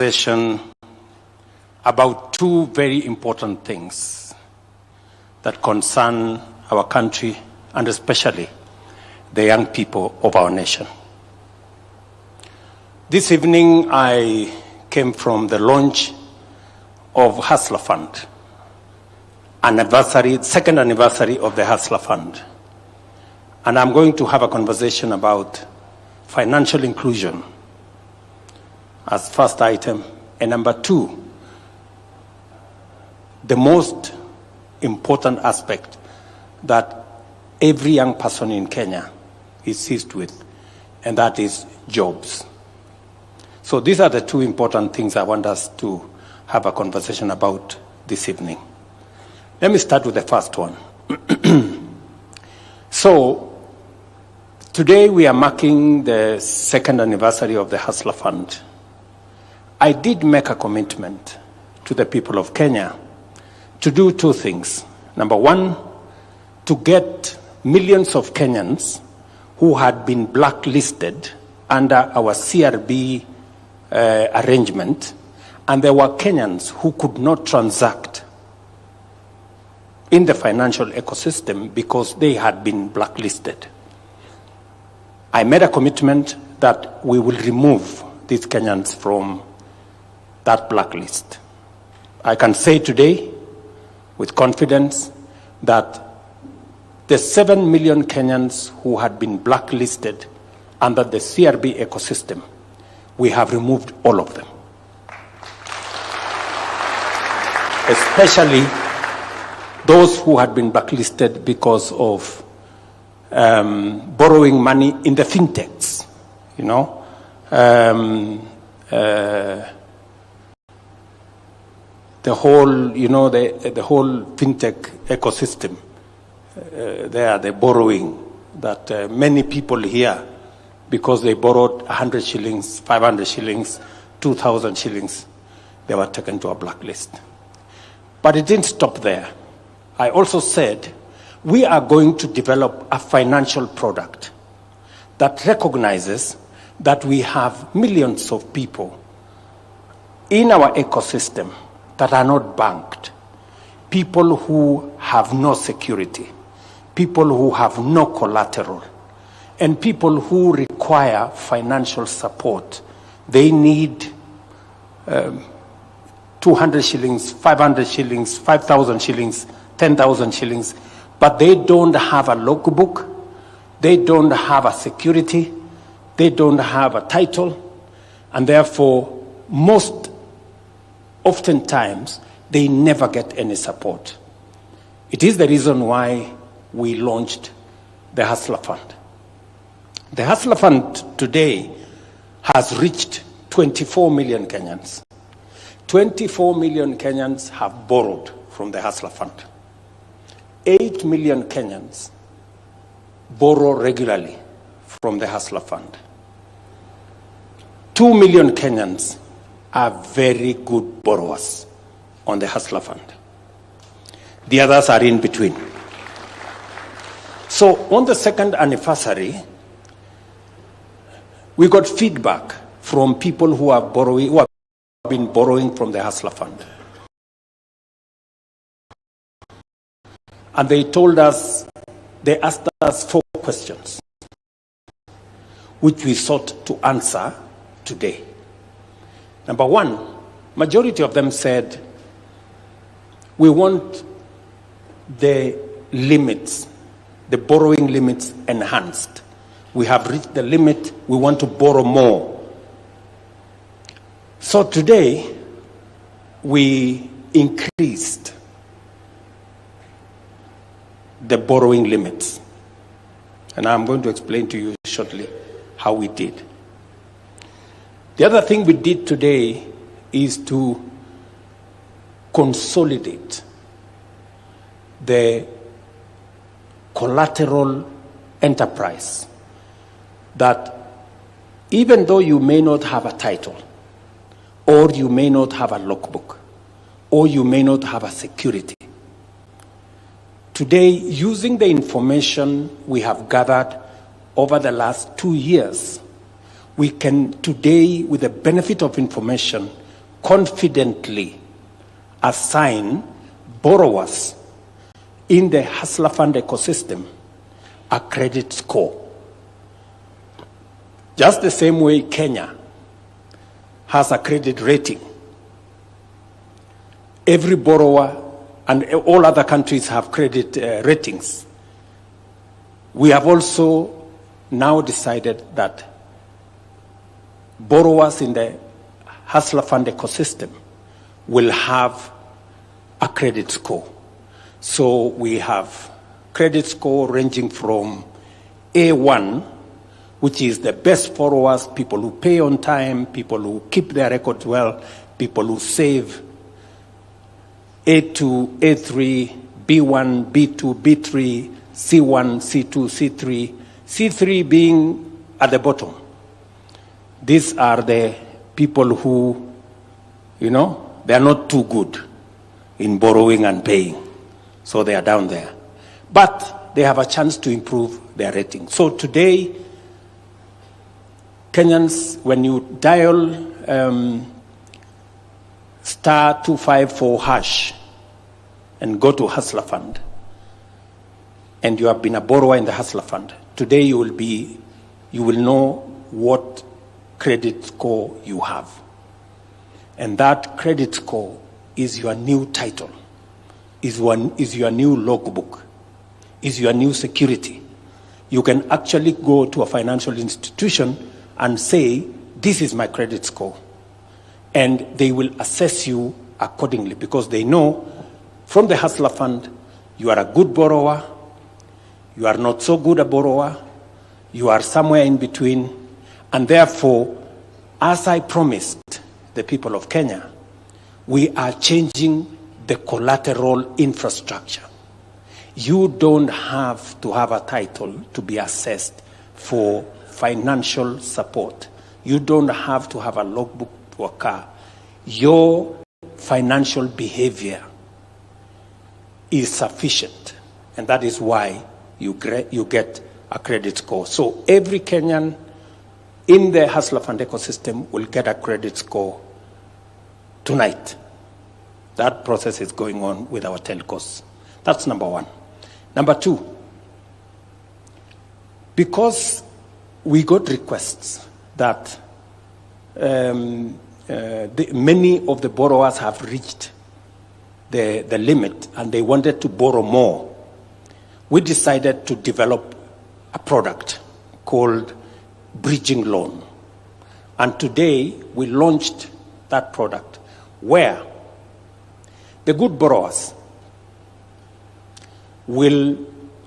conversation about two very important things that concern our country and especially the young people of our nation. This evening I came from the launch of Hustler Fund, second anniversary of the Hustler Fund. And I'm going to have a conversation about financial inclusion as first item, and number two, the most important aspect that every young person in Kenya is seized with, and that is jobs. So these are the two important things I want us to have a conversation about this evening. Let me start with the first one. So today we are marking the second anniversary of the Hustler Fund. I did make a commitment to the people of Kenya to do two things. Number one, to get millions of Kenyans who had been blacklisted under our CRB arrangement, and there were Kenyans who could not transact in the financial ecosystem because they had been blacklisted. I made a commitment that we will remove these Kenyans from that blacklist. I can say today with confidence that the 7 million Kenyans who had been blacklisted under the CRB ecosystem, we have removed all of them. Especially those who had been blacklisted because of borrowing money in the fintechs, you know. The whole, you know, the whole fintech ecosystem, the borrowing that many people here, because they borrowed 100 shillings, 500 shillings, 2,000 shillings, they were taken to a blacklist. But it didn't stop there. I also said, we are going to develop a financial product that recognizes that we have millions of people in our ecosystem that are not banked, people who have no security, people who have no collateral, and people who require financial support. They need 200 shillings, 500 shillings, 5,000 shillings, 10,000 shillings, but they don't have a logbook, they don't have a security, they don't have a title, and therefore oftentimes, they never get any support. It is the reason why we launched the Hustler Fund. The Hustler Fund today has reached 24 million Kenyans. 24 million Kenyans have borrowed from the Hustler Fund. 8 million Kenyans borrow regularly from the Hustler Fund. 2 million Kenyans are very good borrowers on the Hustler Fund. The others are in between. So on the second anniversary, we got feedback from people who have been borrowing from the Hustler Fund. And they asked us 4 questions, which we sought to answer today. Number one, majority of them said, we want the limits, the borrowing limits enhanced. We have reached the limit, we want to borrow more. So today, we increased the borrowing limits. And I'm going to explain to you shortly how we did. The other thing we did today is to consolidate the collateral enterprise that even though you may not have a title, or you may not have a logbook, or you may not have a security, today, using the information we have gathered over the last 2 years, we can today, with the benefit of information, confidently assign borrowers in the Hustler Fund ecosystem a credit score. Just the same way Kenya has a credit rating. Every borrower and all other countries have credit ratings. We have also now decided that borrowers in the Hustler Fund ecosystem will have a credit score. So we have credit score ranging from A1, which is the best borrowers, people who pay on time, people who keep their records well, people who save, A2, A3, B1, B2, B3, C1, C2, C3, C3 being at the bottom. These are the people who, they are not too good in borrowing and paying. So they are down there. But they have a chance to improve their rating. So today, Kenyans, when you dial star 254 hash and go to Hustler Fund, and you have been a borrower in the Hustler Fund, today you will know what credit score you have. And that credit score is your new title, is your new logbook, is your new security. You can actually go to a financial institution and say, this is my credit score. And they will assess you accordingly because they know from the Hustler Fund, you are a good borrower, you are not so good a borrower, you are somewhere in between, and therefore, as I promised the people of Kenya, we are changing the collateral infrastructure. You don't have to have a title to be assessed for financial support. You don't have to have a logbook to a car. Your financial behavior is sufficient, and that is why you get a credit score. So every Kenyan in the Hustler Fund ecosystem will get a credit score tonight. That process is going on with our telcos. That's number one. Number two, because we got requests that many of the borrowers have reached the limit and they wanted to borrow more, we decided to develop a product called Bridging Loan. And today we launched that product where the good borrowers will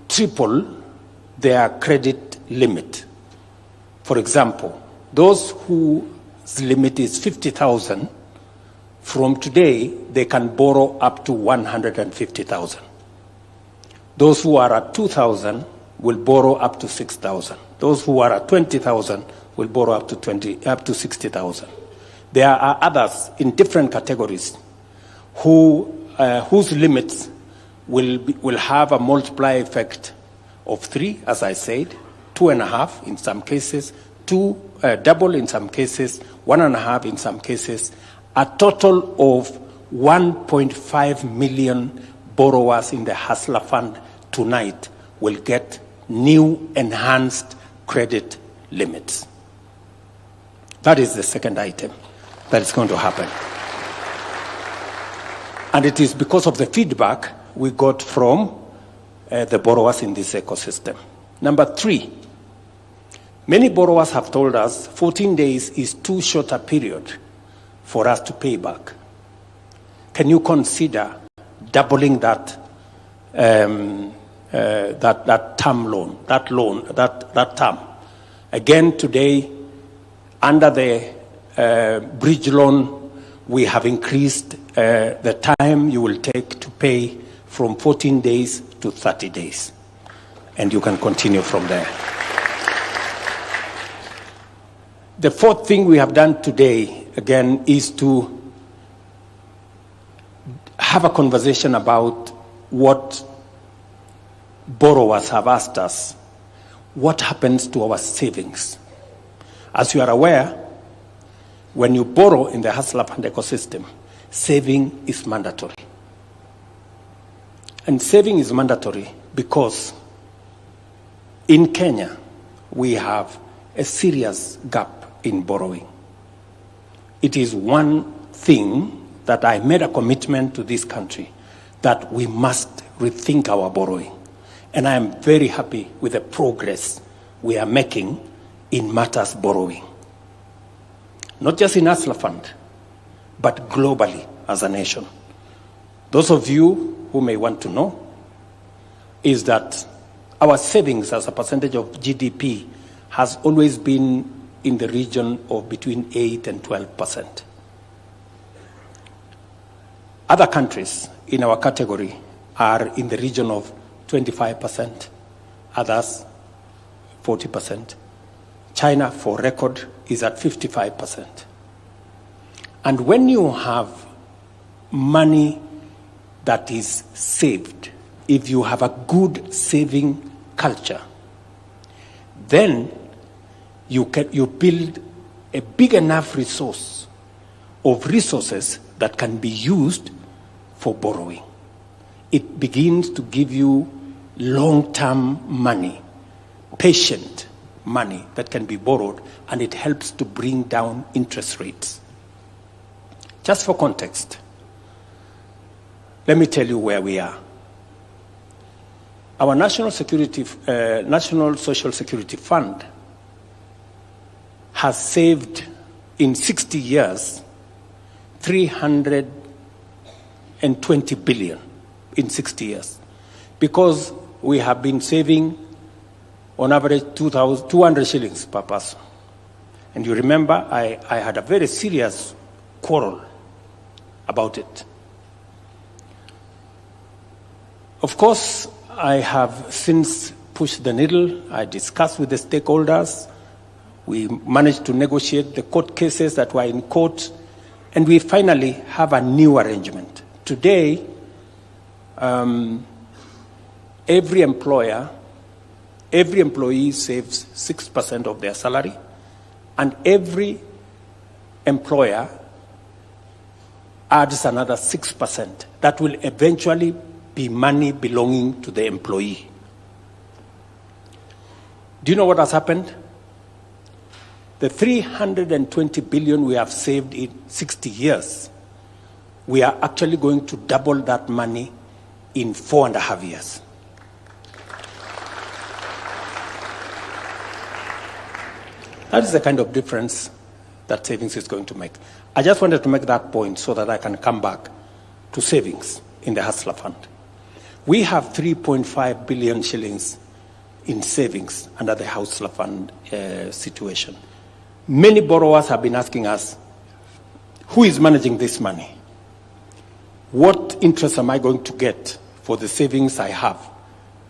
triple their credit limit. For example, those whose limit is 50,000, from today they can borrow up to 150,000. Those who are at 2,000 will borrow up to 6,000. Those who are at 20,000 will borrow up to 60,000. There are others in different categories whose limits will have a multiplier effect of 3, as I said, 2.5 in some cases, double in some cases, 1.5 in some cases, a total of 1.5 million borrowers in the Hustler Fund tonight will get new enhanced credit limits. That is the second item that is going to happen. And it is because of the feedback we got from the borrowers in this ecosystem. Number 3, many borrowers have told us 14 days is too short a period for us to pay back. Can you consider doubling that term loan, that term? Again, today, under the bridge loan, we have increased the time you will take to pay from 14 days to 30 days. And you can continue from there. The fourth thing we have done today, again, is to have a conversation about what borrowers have asked us. What happens to our savings? As you are aware, when you borrow in the hustler fund ecosystem, saving is mandatory. And saving is mandatory because in Kenya, we have a serious gap in borrowing. It is one thing that I made a commitment to this country that we must rethink our borrowing. And I am very happy with the progress we are making in matters borrowing. Not just in Hustler Fund, but globally as a nation. Those of you who may want to know is that our savings as a percentage of GDP has always been in the region of between 8 and 12%. Other countries in our category are in the region of 25%, others 40%. China, for record, is at 55%. And when you have money that is saved, if you have a good saving culture, then you build a big enough resource of resources that can be used for borrowing. It begins to give you long-term money, patient money that can be borrowed, and it helps to bring down interest rates. Just for context, let me tell you where we are. Our National Social Security Fund has saved in 60 years 320 billion in 60 years, because we have been saving on average 200 shillings per person. And you remember I had a very serious quarrel about it. Of course, I have since pushed the needle. I discussed with the stakeholders. We managed to negotiate the court cases that were in court, and we finally have a new arrangement. Today, every employee saves 6% of their salary, and every employer adds another 6%. That will eventually be money belonging to the employee. Do you know what has happened? The 320 billion we have saved in 60 years, we are actually going to double that money in 4.5 years. That is the kind of difference that savings is going to make. I just wanted to make that point so that I can come back to savings in the Hustler Fund. We have 3.5 billion shillings in savings under the Hustler Fund situation. Many borrowers have been asking us, who is managing this money? What interest am I going to get for the savings I have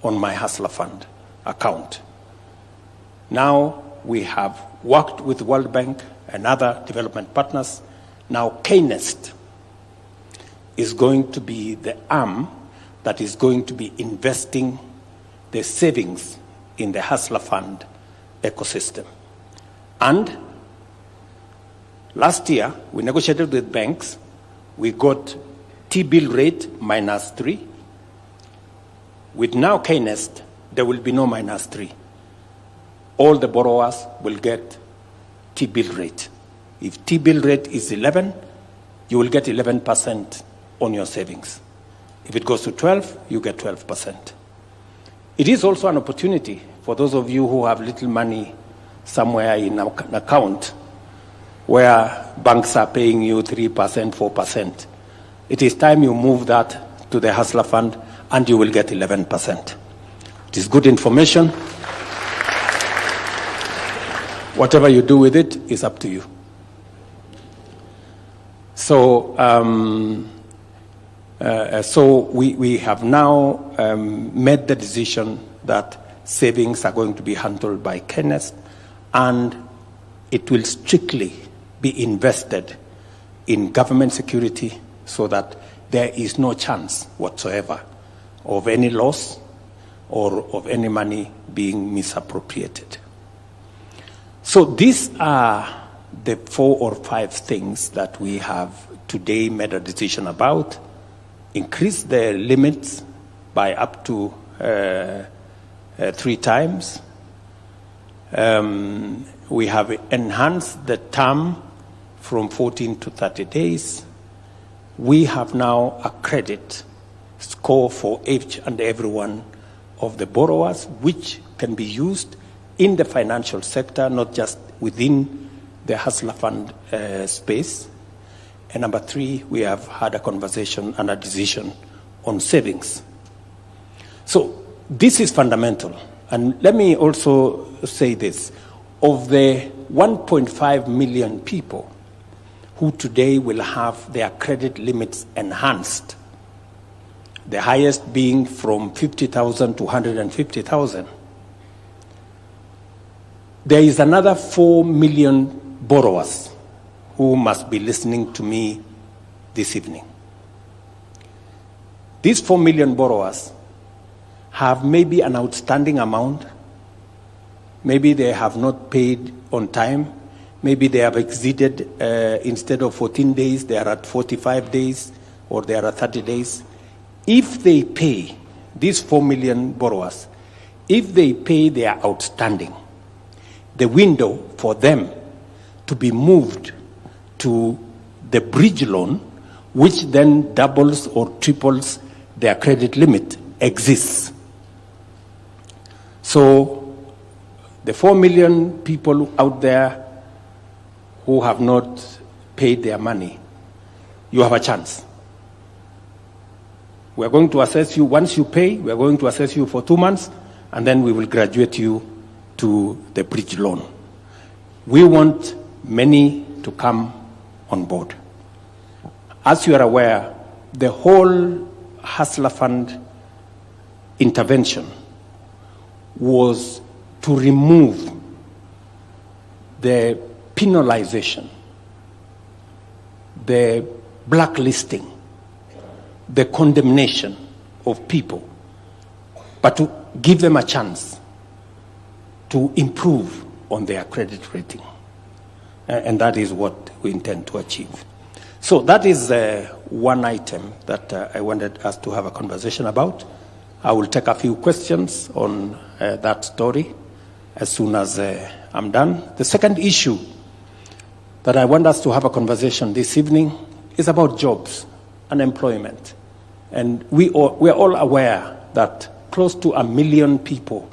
on my Hustler Fund account? Now we have worked with World Bank and other development partners. Now KNEST is going to be the arm that is going to be investing the savings in the Hustler Fund ecosystem. And last year, we negotiated with banks. We got T-bill rate -3. With now KNEST, there will be no -3. All the borrowers will get T-bill rate. If T-bill rate is 11, you will get 11% on your savings. If it goes to 12, you get 12%. It is also an opportunity for those of you who have little money somewhere in an account where banks are paying you 3%, 4%. It is time you move that to the Hustler Fund and you will get 11%. It is good information. Whatever you do with it is up to you. So, we have now made the decision that savings are going to be handled by KNEST, and it will strictly be invested in government security so that there is no chance whatsoever of any loss or of any money being misappropriated. So these are the 4 or 5 things that we have today made a decision about: increase the limits by up to 3 times. We have enhanced the term from 14 to 30 days. We have now a credit score for each and every one of the borrowers, which can be used in the financial sector, not just within the Hustler Fund space. And number 3, we have had a conversation and a decision on savings. So this is fundamental. And let me also say this: of the 1.5 million people who today will have their credit limits enhanced, the highest being from 50,000 to 150,000, there is another 4 million borrowers who must be listening to me this evening. These 4 million borrowers have maybe an outstanding amount. Maybe they have not paid on time. Maybe they have exceeded, instead of 14 days, they are at 45 days, or they are at 30 days. If they pay, these 4 million borrowers, if they pay their outstanding, the window for them to be moved to the bridge loan, which then doubles or triples their credit limit, exists. So the 4 million people out there who have not paid their money, you have a chance. We are going to assess you. Once you pay, we are going to assess you for 2 months, and then we will graduate you to the bridge loan. We want many to come on board. As you are aware, the whole Hustler Fund intervention was to remove the penalization, the blacklisting, the condemnation of people, but to give them a chance to improve on their credit rating. And that is what we intend to achieve. So that is one item that I wanted us to have a conversation about. I will take a few questions on that story as soon as I'm done. The second issue that I want us to have a conversation this evening is about jobs and employment. And we are all aware that close to 1 million people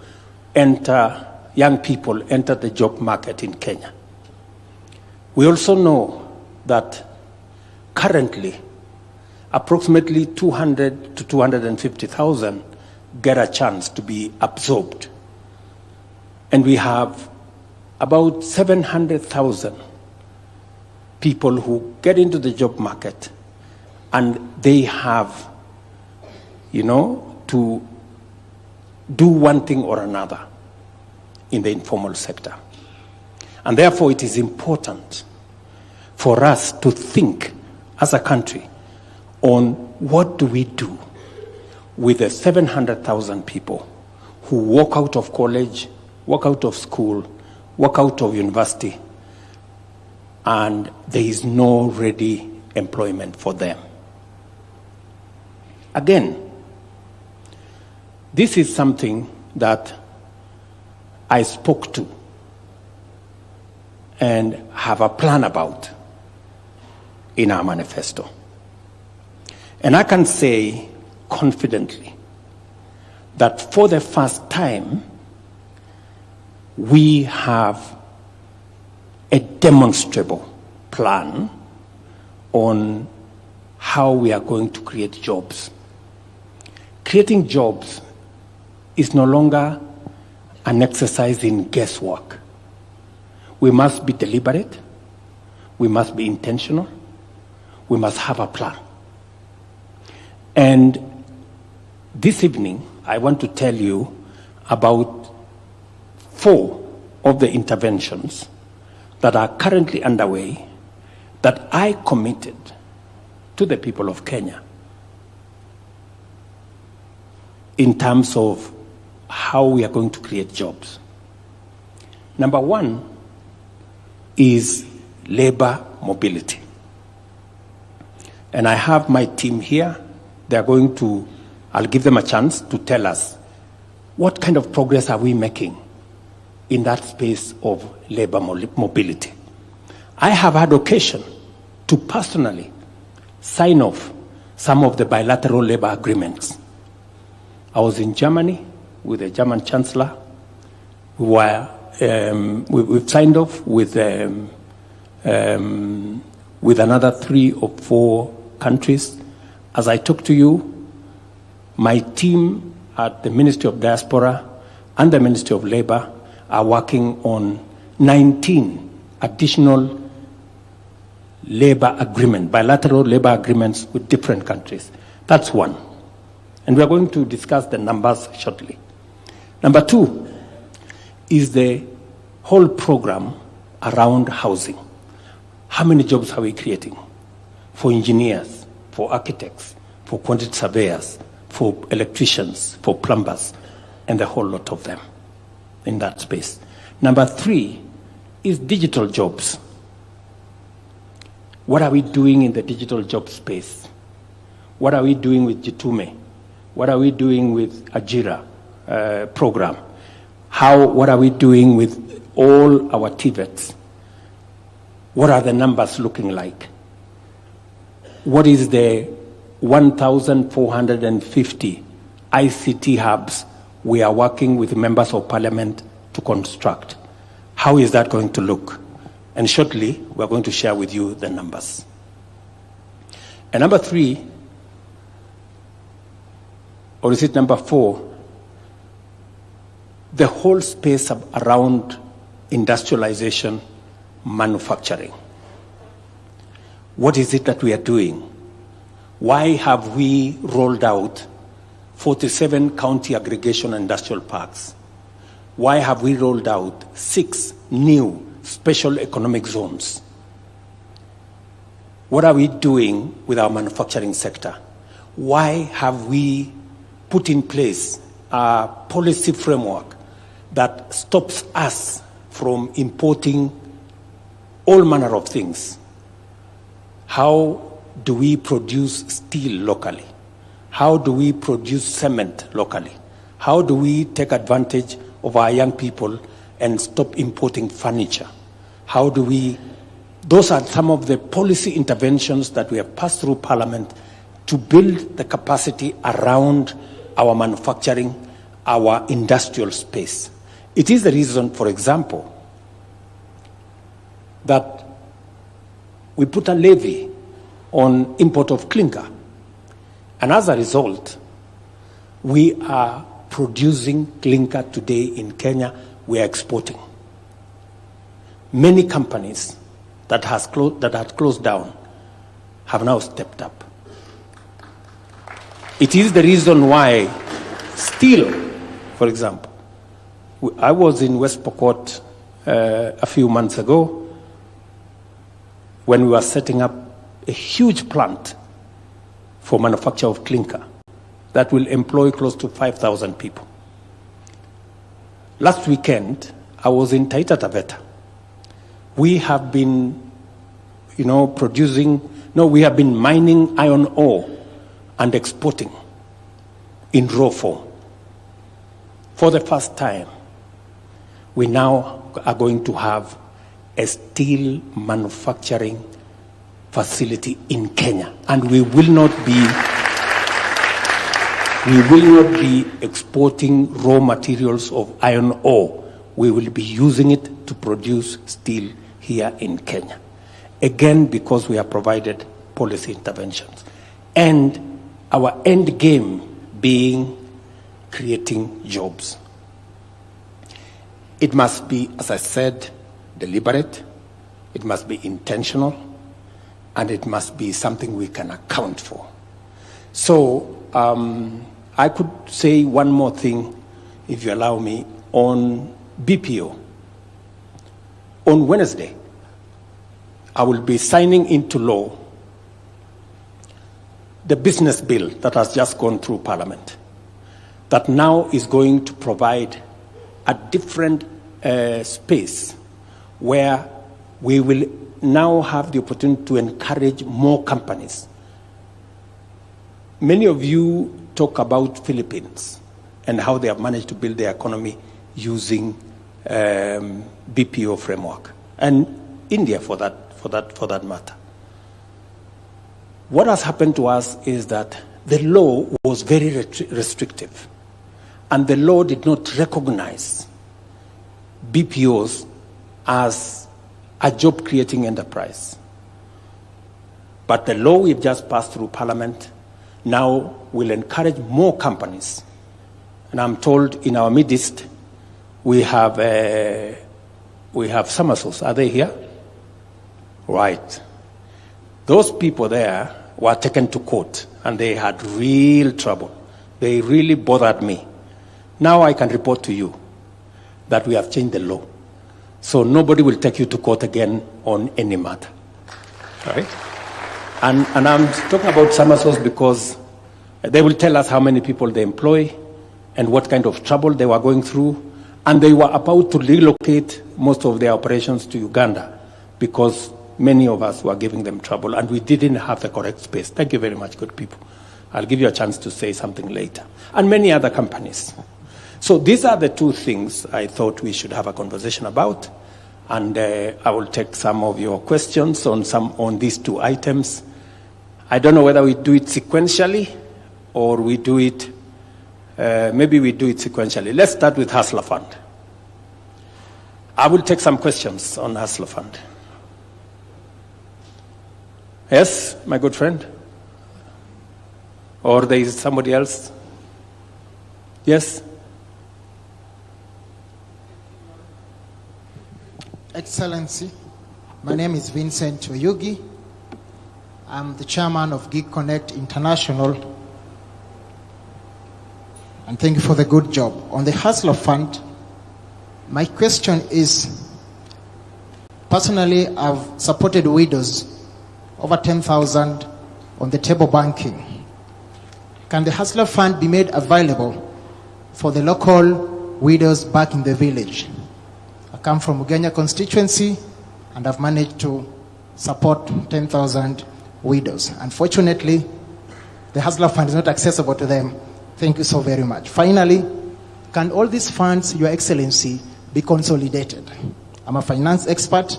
young people enter the job market in Kenya. We also know that currently approximately 200 to 250,000 get a chance to be absorbed. And we have about 700,000 people who get into the job market, and they have, to do one thing or another in the informal sector. And therefore, it is important for us to think as a country on what do we do with the 700,000 people who walk out of college, walk out of school, walk out of university, and there is no ready employment for them. Again, this is something that I spoke to and have a plan about in our manifesto. And I can say confidently that for the first time, we have a demonstrable plan on how we are going to create jobs. Creating jobs is no longer an exercise in guesswork. We must be deliberate. We must be intentional. We must have a plan. And this evening, I want to tell you about 4 of the interventions that are currently underway that I committed to the people of Kenya in terms of how we are going to create jobs. Number 1 is labor mobility. And I have my team here. They're going to, I'll give them a chance to tell us what kind of progress are we making in that space of labor mobility. I have had occasion to personally sign off some of the bilateral labor agreements. I was in Germany with the German Chancellor. We've signed off with another 3 or 4 countries. As I talk to you, my team at the Ministry of Diaspora and the Ministry of Labor are working on 19 additional labor agreements, bilateral labor agreements with different countries. That's one. And we are going to discuss the numbers shortly. Number 2 is the whole program around housing. How many jobs are we creating? For engineers, for architects, for quantity surveyors, for electricians, for plumbers, and a whole lot of them in that space. Number 3 is digital jobs. What are we doing in the digital job space? What are we doing with Jitume? What are we doing with Ajira program? What are we doing with all our TVETs? What are the numbers looking like? What is the 1,450 ICT hubs we are working with members of parliament to construct? How is that going to look? And shortly, we're going to share with you the numbers. And number 3, or is it number 4? The whole space around industrialization, manufacturing. What is it that we are doing? Why have we rolled out 47 county aggregation industrial parks? Why have we rolled out 6 new special economic zones? What are we doing with our manufacturing sector? Why have we put in place a policy framework that stops us from importing all manner of things? How do we produce steel locally? How do we produce cement locally? How do we take advantage of our young people and stop importing furniture? How do we... Those are some of the policy interventions that we have passed through Parliament to build the capacity around our manufacturing, our industrial space. It is the reason, for example, that we put a levy on import of clinker. And as a result, we are producing clinker today in Kenya, we are exporting. Many companies that had closed down have now stepped up. It is the reason why steel, for example, I was in West Pokot a few months ago when we were setting up a huge plant for manufacture of clinker that will employ close to 5,000 people. Last weekend, I was in Taita Taveta. We have been, we have been mining iron ore and exporting in raw form. For the first time, we now are going to have a steel manufacturing facility in Kenya, and we will not be exporting raw materials of iron ore. We will be using it to produce steel here in Kenya. Again, because we have provided policy interventions. And our end game being creating jobs. It must be, as I said, deliberate, it must be intentional, and it must be something we can account for. So I could say one more thing, if you allow me, on BPO. On Wednesday, I will be signing into law the business bill that has just gone through Parliament, that now is going to provide a different space where we will now have the opportunity to encourage more companies. Many of you talk about Philippines and how they have managed to build their economy using BPO framework, and India for that matter. What has happened to us is that the law was very restrictive, and the law did not recognize BPOs as a job-creating enterprise. But the law we've just passed through Parliament now will encourage more companies. And I'm told in our midst, we have Somersos. Are they here? Right. Those people there were taken to court, and they had real trouble. They really bothered me. Now I can report to you that we have changed the law. So nobody will take you to court again on any matter. All right? And I'm talking about Somersos because they will tell us how many people they employ and what kind of trouble they were going through. And they were about to relocate most of their operations to Uganda because many of us were giving them trouble, and we didn't have the correct space. Thank you very much, good people. I'll give you a chance to say something later. And many other companies. So these are the two things I thought we should have a conversation about. And I will take some of your questions on these two items. I don't know whether we do it sequentially or we do it, maybe we do it sequentially. Let's start with Hustler Fund. I will take some questions on Hustler Fund. Yes, my good friend? Or there is somebody else? Yes? Excellency, my name is Vincent Oyugi. I'm the chairman of Gig Connect International. And thank you for the good job. On the Hustler Fund, my question is, personally, I've supported widows, over 10,000 on the table banking. Can the Hustler Fund be made available for the local widows back in the village? I come from Ugenya constituency, and I've managed to support 10,000 widows. Unfortunately, the Hustler Fund is not accessible to them. Thank you so very much. Finally, can all these funds, Your Excellency, be consolidated? I'm a finance expert,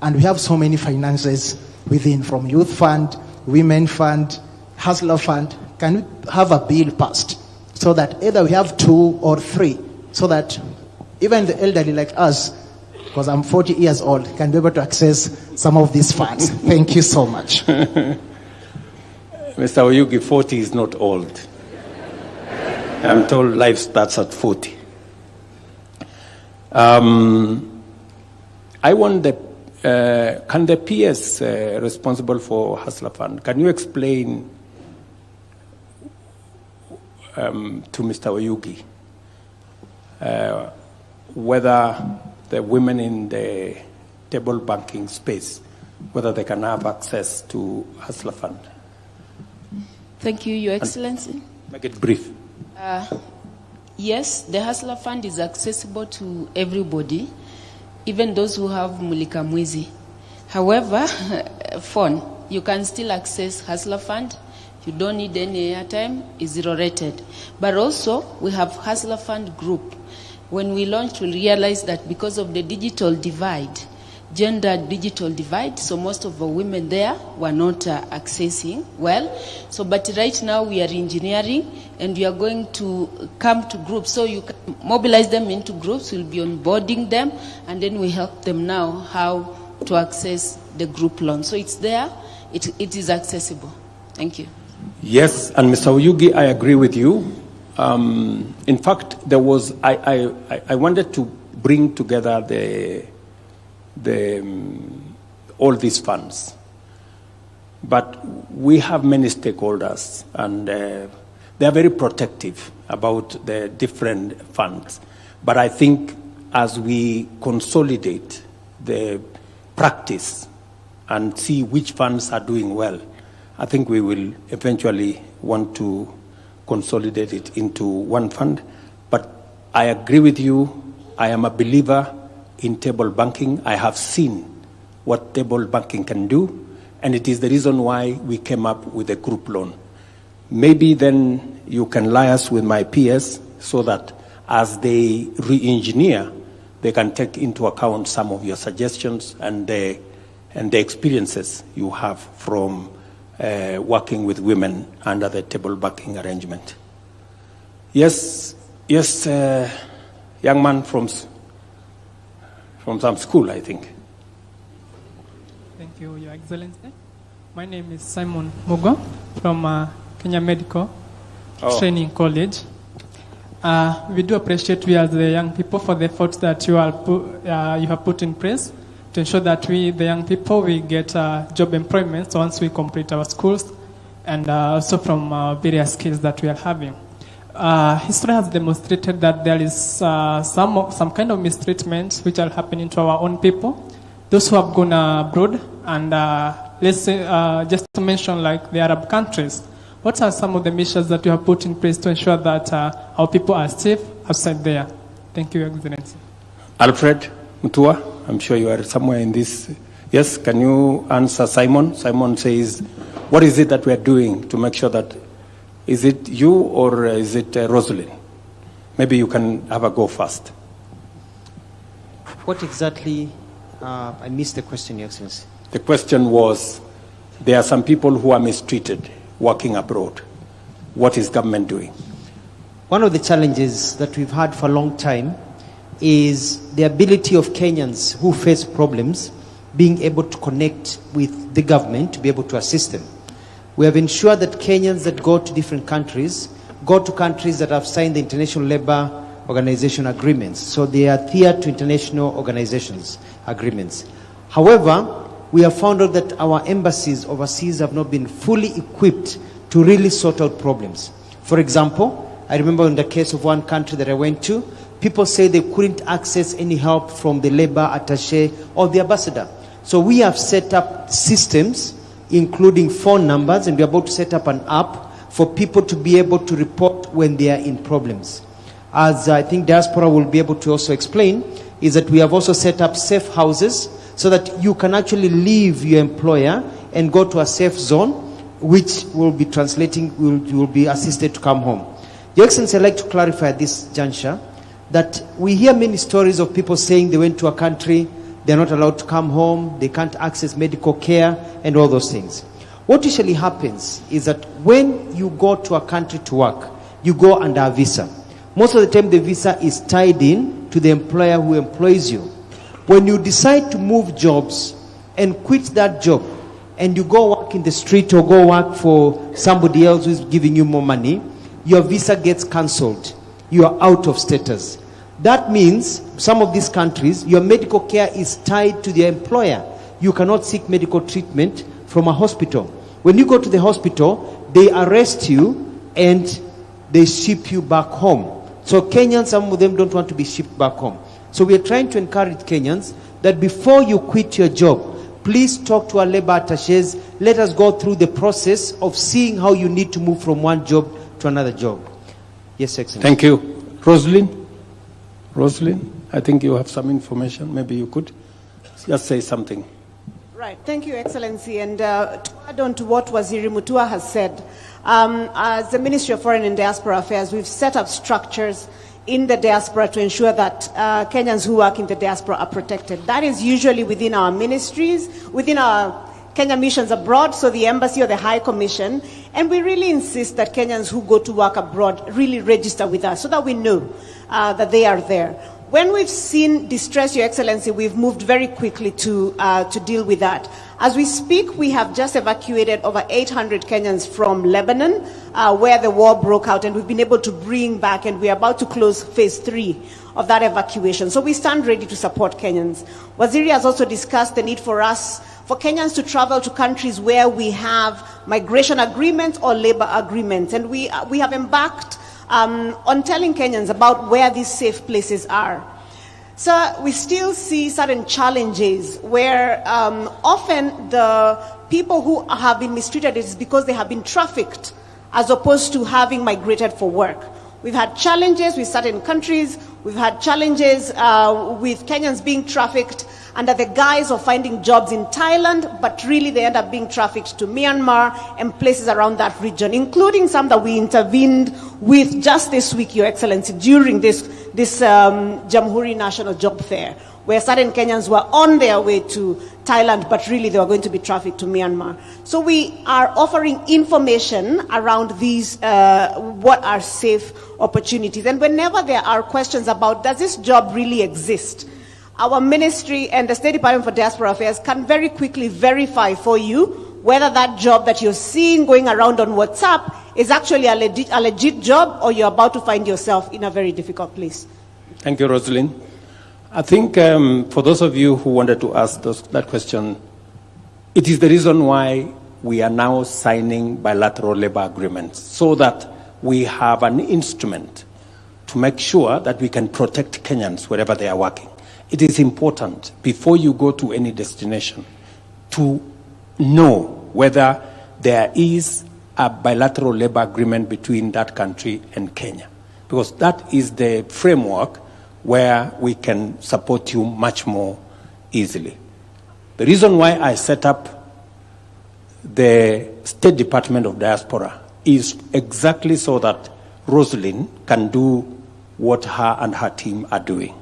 and we have so many finances within, from Youth Fund, Women Fund, Hustler Fund. Can we have a bill passed so that either we have 2 or 3, so that even the elderly like us, because I'm 40 years old, can be able to access some of these funds? Thank you so much. Mr. Oyugi, 40 is not old. I'm told life starts at 40. I want can the PS responsible for Hustler Fund, can you explain to Mr. Oyugi whether the women in the table banking space, whether they can have access to Hustler Fund? Thank you, Your Excellency. Make it brief. Yes, the Hustler Fund is accessible to everybody, even those who have Mulika Mwizi. However, phone, you can still access Hustler Fund. You don't need any airtime, it's zero rated. But also, we have Hustler Fund group. When we launched, we realized that because of the digital divide, gender digital divide, so most of the women there were not accessing well. So, but right now we are engineering, and we are going to come to groups. So you can mobilize them into groups, we'll be onboarding them, and then we help them now how to access the group loan. So it's there, it is accessible. Thank you. Yes, and Mr. Oyugi, I agree with you. In fact, there was, I wanted to bring together all these funds. But we have many stakeholders, and they are very protective about the different funds. But I think as we consolidate the practice and see which funds are doing well, I think we will eventually want to consolidate it into one fund. But I agree with you. I am a believer in table banking. I have seen what table banking can do, and it is the reason why we came up with a group loan. Maybe then you can liaise with my peers so that as they re-engineer, they can take into account some of your suggestions and the experiences you have from working with women under the table banking arrangement. Yes, young man from some school, I think. Thank you, Your Excellency. My name is Simon Mugo from Kenya Medical Training College. We do appreciate we as the young people for the efforts that you have put in place to ensure that we, the young people, we get job employment once we complete our schools, and also from various skills that we are having. History has demonstrated that there is some kind of mistreatment which are happening to our own people, those who have gone abroad, and let's say, just to mention like the Arab countries. What are some of the measures that you have put in place to ensure that our people are safe outside there? Thank you, Your Excellency. Alfred Mutua, I'm sure you are somewhere in this. Yes, can you answer Simon? Simon says, what is it that we are doing to make sure that, is it you or is it Rosalind? Maybe you can have a go first. What exactly, I missed the question, Your Excellency. The question was, there are some people who are mistreated working abroad. What is government doing? One of the challenges that we've had for a long time is the ability of Kenyans who face problems being able to connect with the government to be able to assist them. We have ensured that Kenyans that go to different countries go to countries that have signed the International Labour Organization agreements. So they are adhered to international organizations agreements. However, we have found out that our embassies overseas have not been fully equipped to really sort out problems. For example, I remember in the case of one country that I went to, people say they couldn't access any help from the labor attaché or the ambassador. So we have set up systems, including phone numbers, and we're about to set up an app for people to be able to report when they are in problems. As I think diaspora will be able to also explain, is that we have also set up safe houses so that you can actually leave your employer and go to a safe zone, which will be translating, will be assisted to come home. Your Excellency, I'd like to clarify at this juncture that we hear many stories of people saying they went to a country, they're not allowed to come home, they can't access medical care, and all those things. What usually happens is that when you go to a country to work, you go under a visa. Most of the time the visa is tied in to the employer who employs you. When you decide to move jobs and quit that job and you go work in the street or go work for somebody else who is giving you more money, your visa gets cancelled. You are out of status. That means some of these countries, your medical care is tied to the employer. You cannot seek medical treatment from a hospital. When you go to the hospital, they arrest you and they ship you back home. So Kenyans, some of them don't want to be shipped back home. So we are trying to encourage Kenyans that before you quit your job, please talk to our labor attachés. Let us go through the process of seeing how you need to move from one job to another job. Yes, Excellency. Thank you. Rosalind, I think you have some information. Maybe you could just say something. Right. Thank you, Excellency. And to add on to what Waziri Mutua has said, as the Ministry of Foreign and Diaspora Affairs, we've set up structures in the diaspora to ensure that Kenyans who work in the diaspora are protected. That is usually within our ministries, within our Kenya missions abroad, so the embassy or the High Commission. And we really insist that Kenyans who go to work abroad really register with us so that we know that they are there. When we've seen distress, Your Excellency, we've moved very quickly to deal with that. As we speak, we have just evacuated over 800 Kenyans from Lebanon, where the war broke out, and we've been able to bring back, and we're about to close phase 3 of that evacuation. So we stand ready to support Kenyans. Waziri has also discussed the need for us, for Kenyans to travel to countries where we have migration agreements or labor agreements. And we have embarked on telling Kenyans about where these safe places are. So we still see certain challenges where often the people who have been mistreated is because they have been trafficked as opposed to having migrated for work. We've had challenges with certain countries. We've had challenges with Kenyans being trafficked. under the guise of finding jobs in Thailand, but really they end up being trafficked to Myanmar and places around that region, including some that we intervened with just this week, Your Excellency, during this Jamhuri National Job Fair, where certain Kenyans were on their way to Thailand, but really they were going to be trafficked to Myanmar. So we are offering information around these, what are safe opportunities. And whenever there are questions about, does this job really exist? Our ministry and the State Department for Diaspora Affairs can very quickly verify for you whether that job that you're seeing going around on WhatsApp is actually a legit job, or you're about to find yourself in a very difficult place. Thank you, Rosalind. I think for those of you who wanted to ask that question, it is the reason why we are now signing bilateral labor agreements, so that we have an instrument to make sure that we can protect Kenyans wherever they are working. It is important, before you go to any destination, to know whether there is a bilateral labor agreement between that country and Kenya, because that is the framework where we can support you much more easily. The reason why I set up the State Department of Diaspora is exactly so that Rosalind can do what her and her team are doing,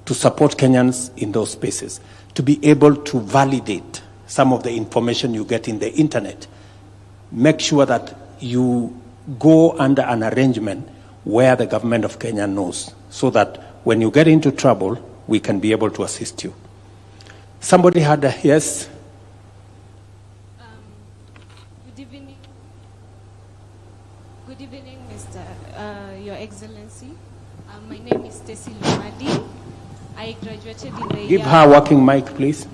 to support Kenyans in those spaces, to be able to validate some of the information you get in the internet. Make sure that you go under an arrangement where the government of Kenya knows, so that when you get into trouble, we can be able to assist you. Somebody had a yes? Good evening. Good evening, Mr. Your Excellency. My name is Stacy Lumadi. I graduated in the Give her a working mic, please.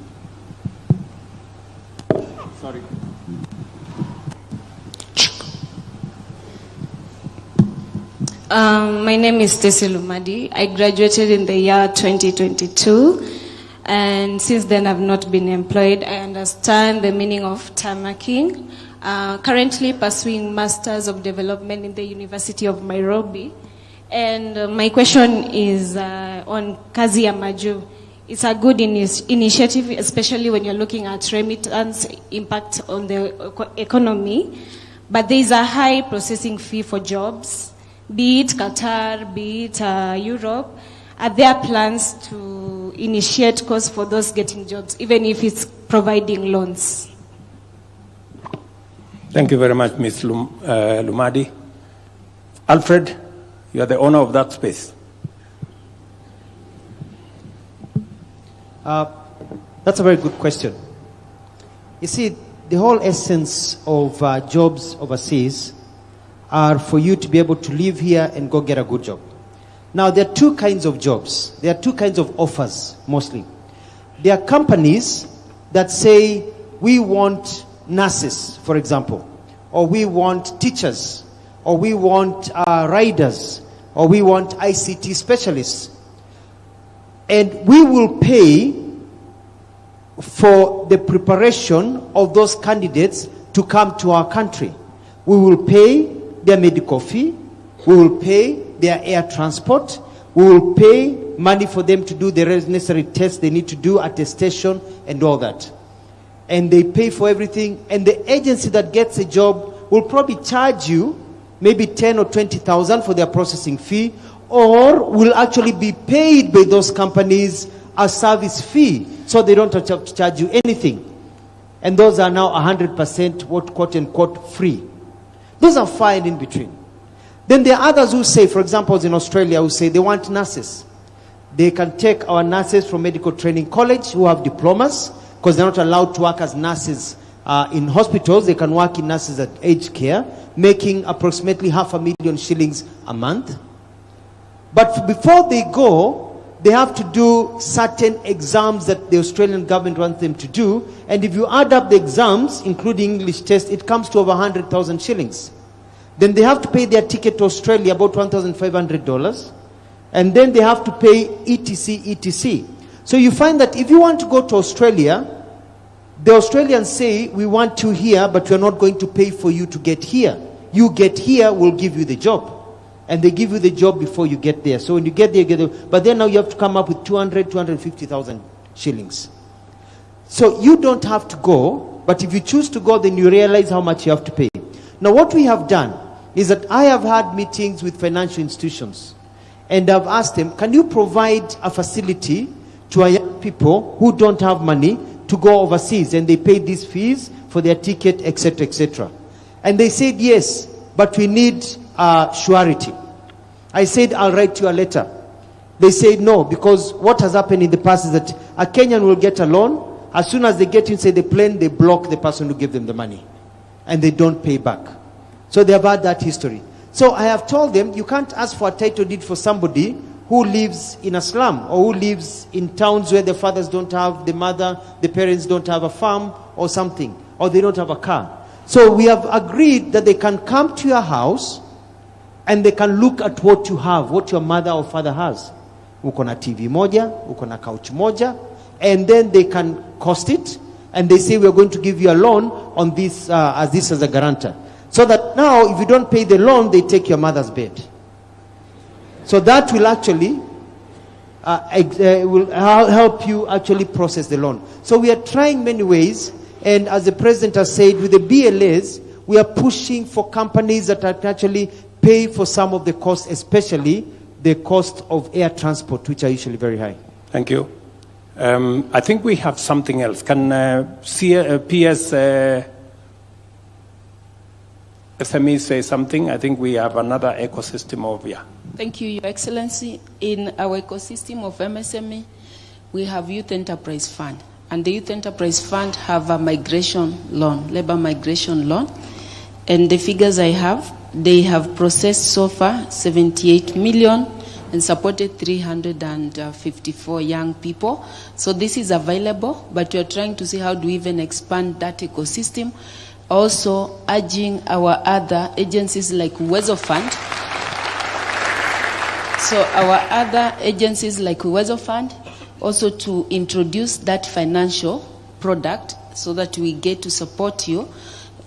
Sorry. My name is Stacy Lumadi. I graduated in the year 2022, and since then I've not been employed. I understand the meaning of tarmacking. Currently pursuing Masters of Development in the University of Nairobi. And my question is on Kazi ya Maju. It's a good initiative, especially when you're looking at remittance impact on the economy. But there is a high processing fee for jobs, be it Qatar, be it Europe. Are there plans to initiate costs for those getting jobs, even if it's providing loans? Thank you very much, Ms. Lumadi. Alfred, you are the owner of that space. That's a very good question. You see, the whole essence of jobs overseas are for you to be able to live here and go get a good job. Now, there are two kinds of jobs. There are two kinds of offers, mostly. There are companies that say, we want nurses, for example, or we want teachers, or we want riders, or we want ICT specialists. And we will pay for the preparation of those candidates to come to our country. We will pay their medical fee, we will pay their air transport, we will pay money for them to do the necessary tests they need to do at the station and all that. And they pay for everything, and the agency that gets a job will probably charge you maybe 10 or 20,000 for their processing fee, or will actually be paid by those companies a service fee, so they don't have to charge you anything. And those are now 100% what quote unquote free. Those are fine in between. Then there are others who say, for example, in Australia, who say they want nurses. They can take our nurses from medical training college who have diplomas, because they're not allowed to work as nurses in hospitals. They can work in nurses at aged care, making approximately 500,000 shillings a month. But before they go, they have to do certain exams that the Australian government wants them to do. And if you add up the exams, including English test, it comes to over 100,000 shillings. Then they have to pay their ticket to Australia, about $1,500. And then they have to pay etc. So you find that if you want to go to Australia, the Australians say, we want you here, but we're not going to pay for you to get here. You get here, we'll give you the job. And they give you the job before you get there. So when you get there, but then now you have to come up with 200,000, 250,000 shillings. So you don't have to go, but if you choose to go, then you realize how much you have to pay. Now what we have done is that I have had meetings with financial institutions, and I've asked them, can you provide a facility to our young people who don't have money to go overseas, and they pay these fees for their ticket, etc., etc. And they said yes, but we need surety. I said, I'll write you a letter. They said no, because what has happened in the past is that a Kenyan will get a loan. As soon as they get inside the plane, they block the person who gave them the money, and they don't pay back. So they have had that history. So I have told them, you can't ask for a title deed for somebody who lives in a slum, or who lives in towns where the fathers don't have, the parents don't have a farm or something, or they don't have a car. So we have agreed that they can come to your house and they can look at what you have, what your mother or father has. Uko na TV moja, uko na couch moja, and then they can cost it, and they say, we are going to give you a loan on this as a guarantor. So that now, if you don't pay the loan, they take your mother's bed. So that will actually will help you actually process the loan. So we are trying many ways, and as the president has said, with the BLAs, we are pushing for companies that are actually pay for some of the costs, especially the cost of air transport, which are usually very high. Thank you. I think we have something else. Can PS SME say something? I think we have another ecosystem over here. Thank you, Your Excellency. In our ecosystem of MSME, we have Youth Enterprise Fund. And the Youth Enterprise Fund have a migration loan, labor migration loan. And the figures I have, they have processed so far 78 million and supported 354 young people. So this is available, but we're trying to see how do we even expand that ecosystem. Also urging our other agencies like Uwezo Fund. So our other agencies like Uwezo Fund also to introduce that financial product so that we get to support you,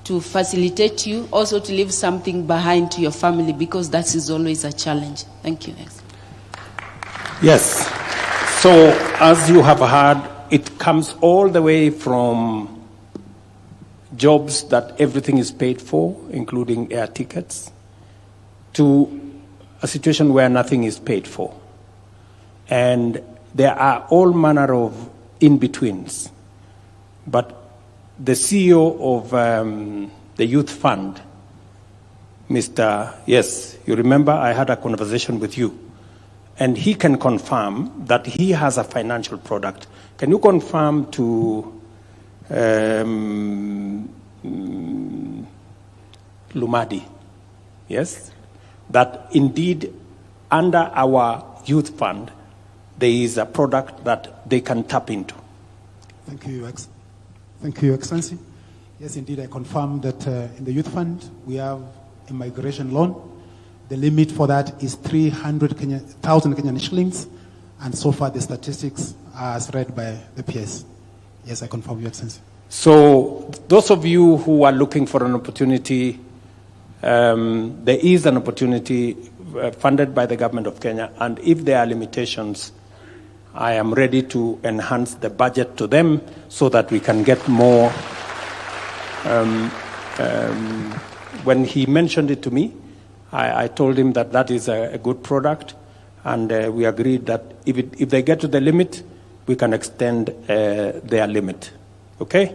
to facilitate you, also to leave something behind to your family, because that is always a challenge. Thank you. Yes. So as you have heard, it comes all the way from jobs that everything is paid for, including air tickets, to a situation where nothing is paid for. And there are all manner of in-betweens. But the CEO of the Youth Fund, Mr. Yes, you remember I had a conversation with you, and he can confirm that he has a financial product. Can you confirm to Lumadi, yes, that indeed under our youth fund there is a product that they can tap into? Thank you, Your Excellency. Yes, indeed, I confirm that in the youth fund we have a migration loan. The limit for that is 300,000 Kenyan shillings, and so far the statistics are as read by the PS. Yes, I confirm, Your Excellency. So those of you who are looking for an opportunity, there is an opportunity funded by the government of Kenya, and if there are limitations, I am ready to enhance the budget to them so that we can get more. When he mentioned it to me, I told him that that is a good product, and we agreed that if they get to the limit, we can extend their limit. Okay?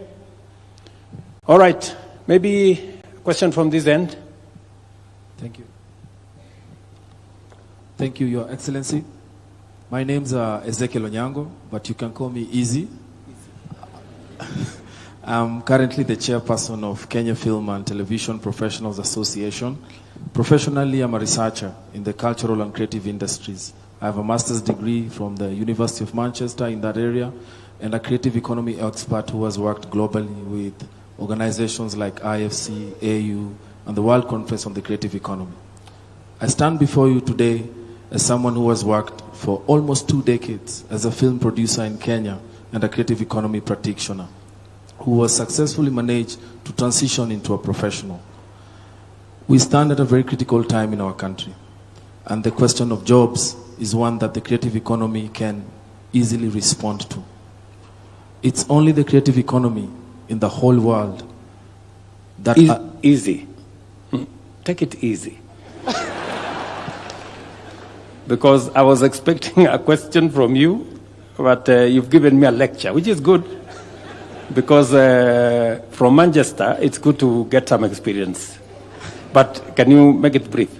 All right. Maybe a question from this end. Thank you. Thank you, Your Excellency. My name's Ezekiel Onyango, but you can call me Easy. I'm currently the chairperson of Kenya Film and Television Professionals Association. Professionally, I'm a researcher in the cultural and creative industries. I have a master's degree from the University of Manchester in that area, and a creative economy expert who has worked globally with organizations like IFC, AU, and the World Conference on the Creative Economy. I stand before you today as someone who has worked for almost 2 decades as a film producer in Kenya and a creative economy practitioner, who was successfully managed to transition into a professional. We stand at a very critical time in our country, and the question of jobs is one that the creative economy can easily respond to. It's only the creative economy in the whole world that... Easy. Take it easy. Because I was expecting a question from you, but you've given me a lecture, which is good. Because from Manchester, it's good to get some experience. But can you make it brief?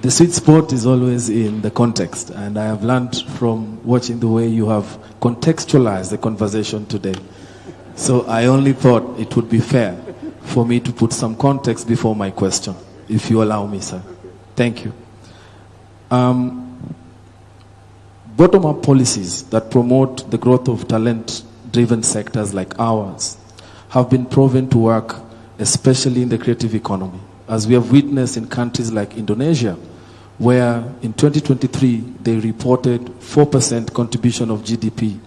The sweet spot is always in the context, and I have learned from watching the way you have contextualized the conversation today. So I only thought it would be fair for me to put some context before my question, if you allow me, sir. Thank you. Bottom-up policies that promote the growth of talent-driven sectors like ours have been proven to work, especially in the creative economy, as we have witnessed in countries like Indonesia, where in 2023 they reported 4% contribution of GDP,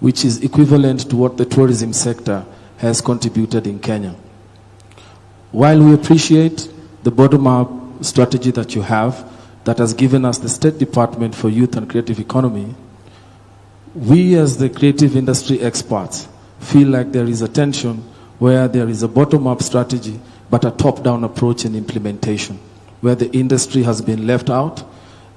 which is equivalent to what the tourism sector has contributed in Kenya. While we appreciate the bottom-up strategy that you have, that has given us the State Department for Youth and Creative Economy, we as the creative industry experts feel like there is a tension where there is a bottom-up strategy but a top-down approach in implementation, where the industry has been left out,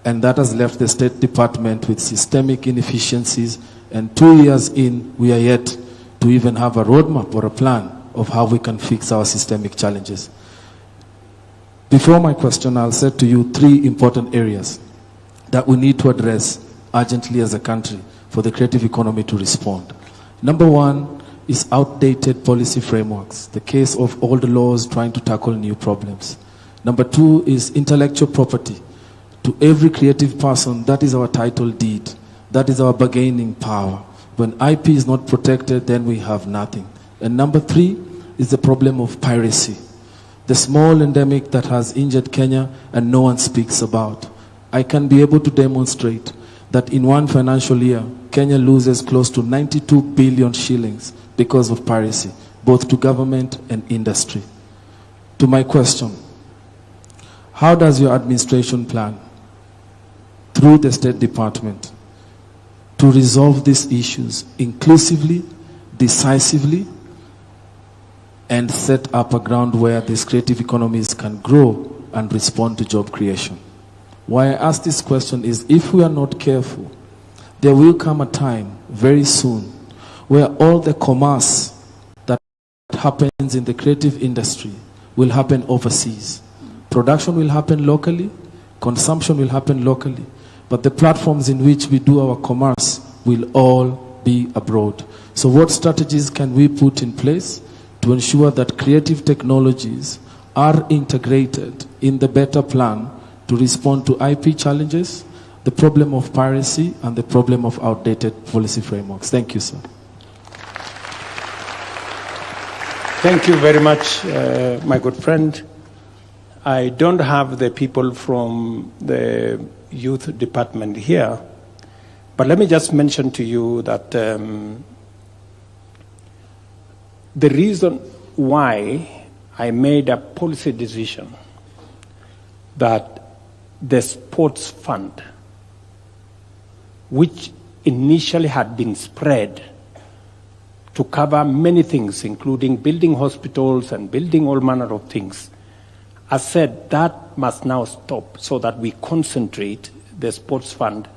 and that has left the State Department with systemic inefficiencies, and 2 years in, we are yet to even have a roadmap or a plan of how we can fix our systemic challenges. Before my question, I'll say to you 3 important areas that we need to address urgently as a country for the creative economy to respond. Number 1 is outdated policy frameworks, the case of old laws trying to tackle new problems. Number 2 is intellectual property. To every creative person, that is our title deed. That is our bargaining power. When IP is not protected, then we have nothing. And number 3 is the problem of piracy, the small endemic that has injured Kenya and no one speaks about. I can be able to demonstrate that in one financial year, Kenya loses close to 92 billion shillings because of piracy, both to government and industry. To my question, how does your administration plan, through the State Department, to resolve these issues inclusively, decisively, and set up a ground where these creative economies can grow and respond to job creation? Why I ask this question is, if we are not careful, there will come a time very soon where all the commerce that happens in the creative industry will happen overseas. Production will happen locally, consumption will happen locally, but the platforms in which we do our commerce will all be abroad. So what strategies can we put in place to ensure that creative technologies are integrated in the better plan to respond to IP challenges, the problem of piracy, and the problem of outdated policy frameworks? Thank you, sir. Thank you very much, my good friend. I don't have the people from the youth department here, but let me just mention to you that the reason why I made a policy decision that the sports fund, which initially had been spread to cover many things, including building hospitals and building all manner of things, I said that must now stop so that we concentrate the sports fund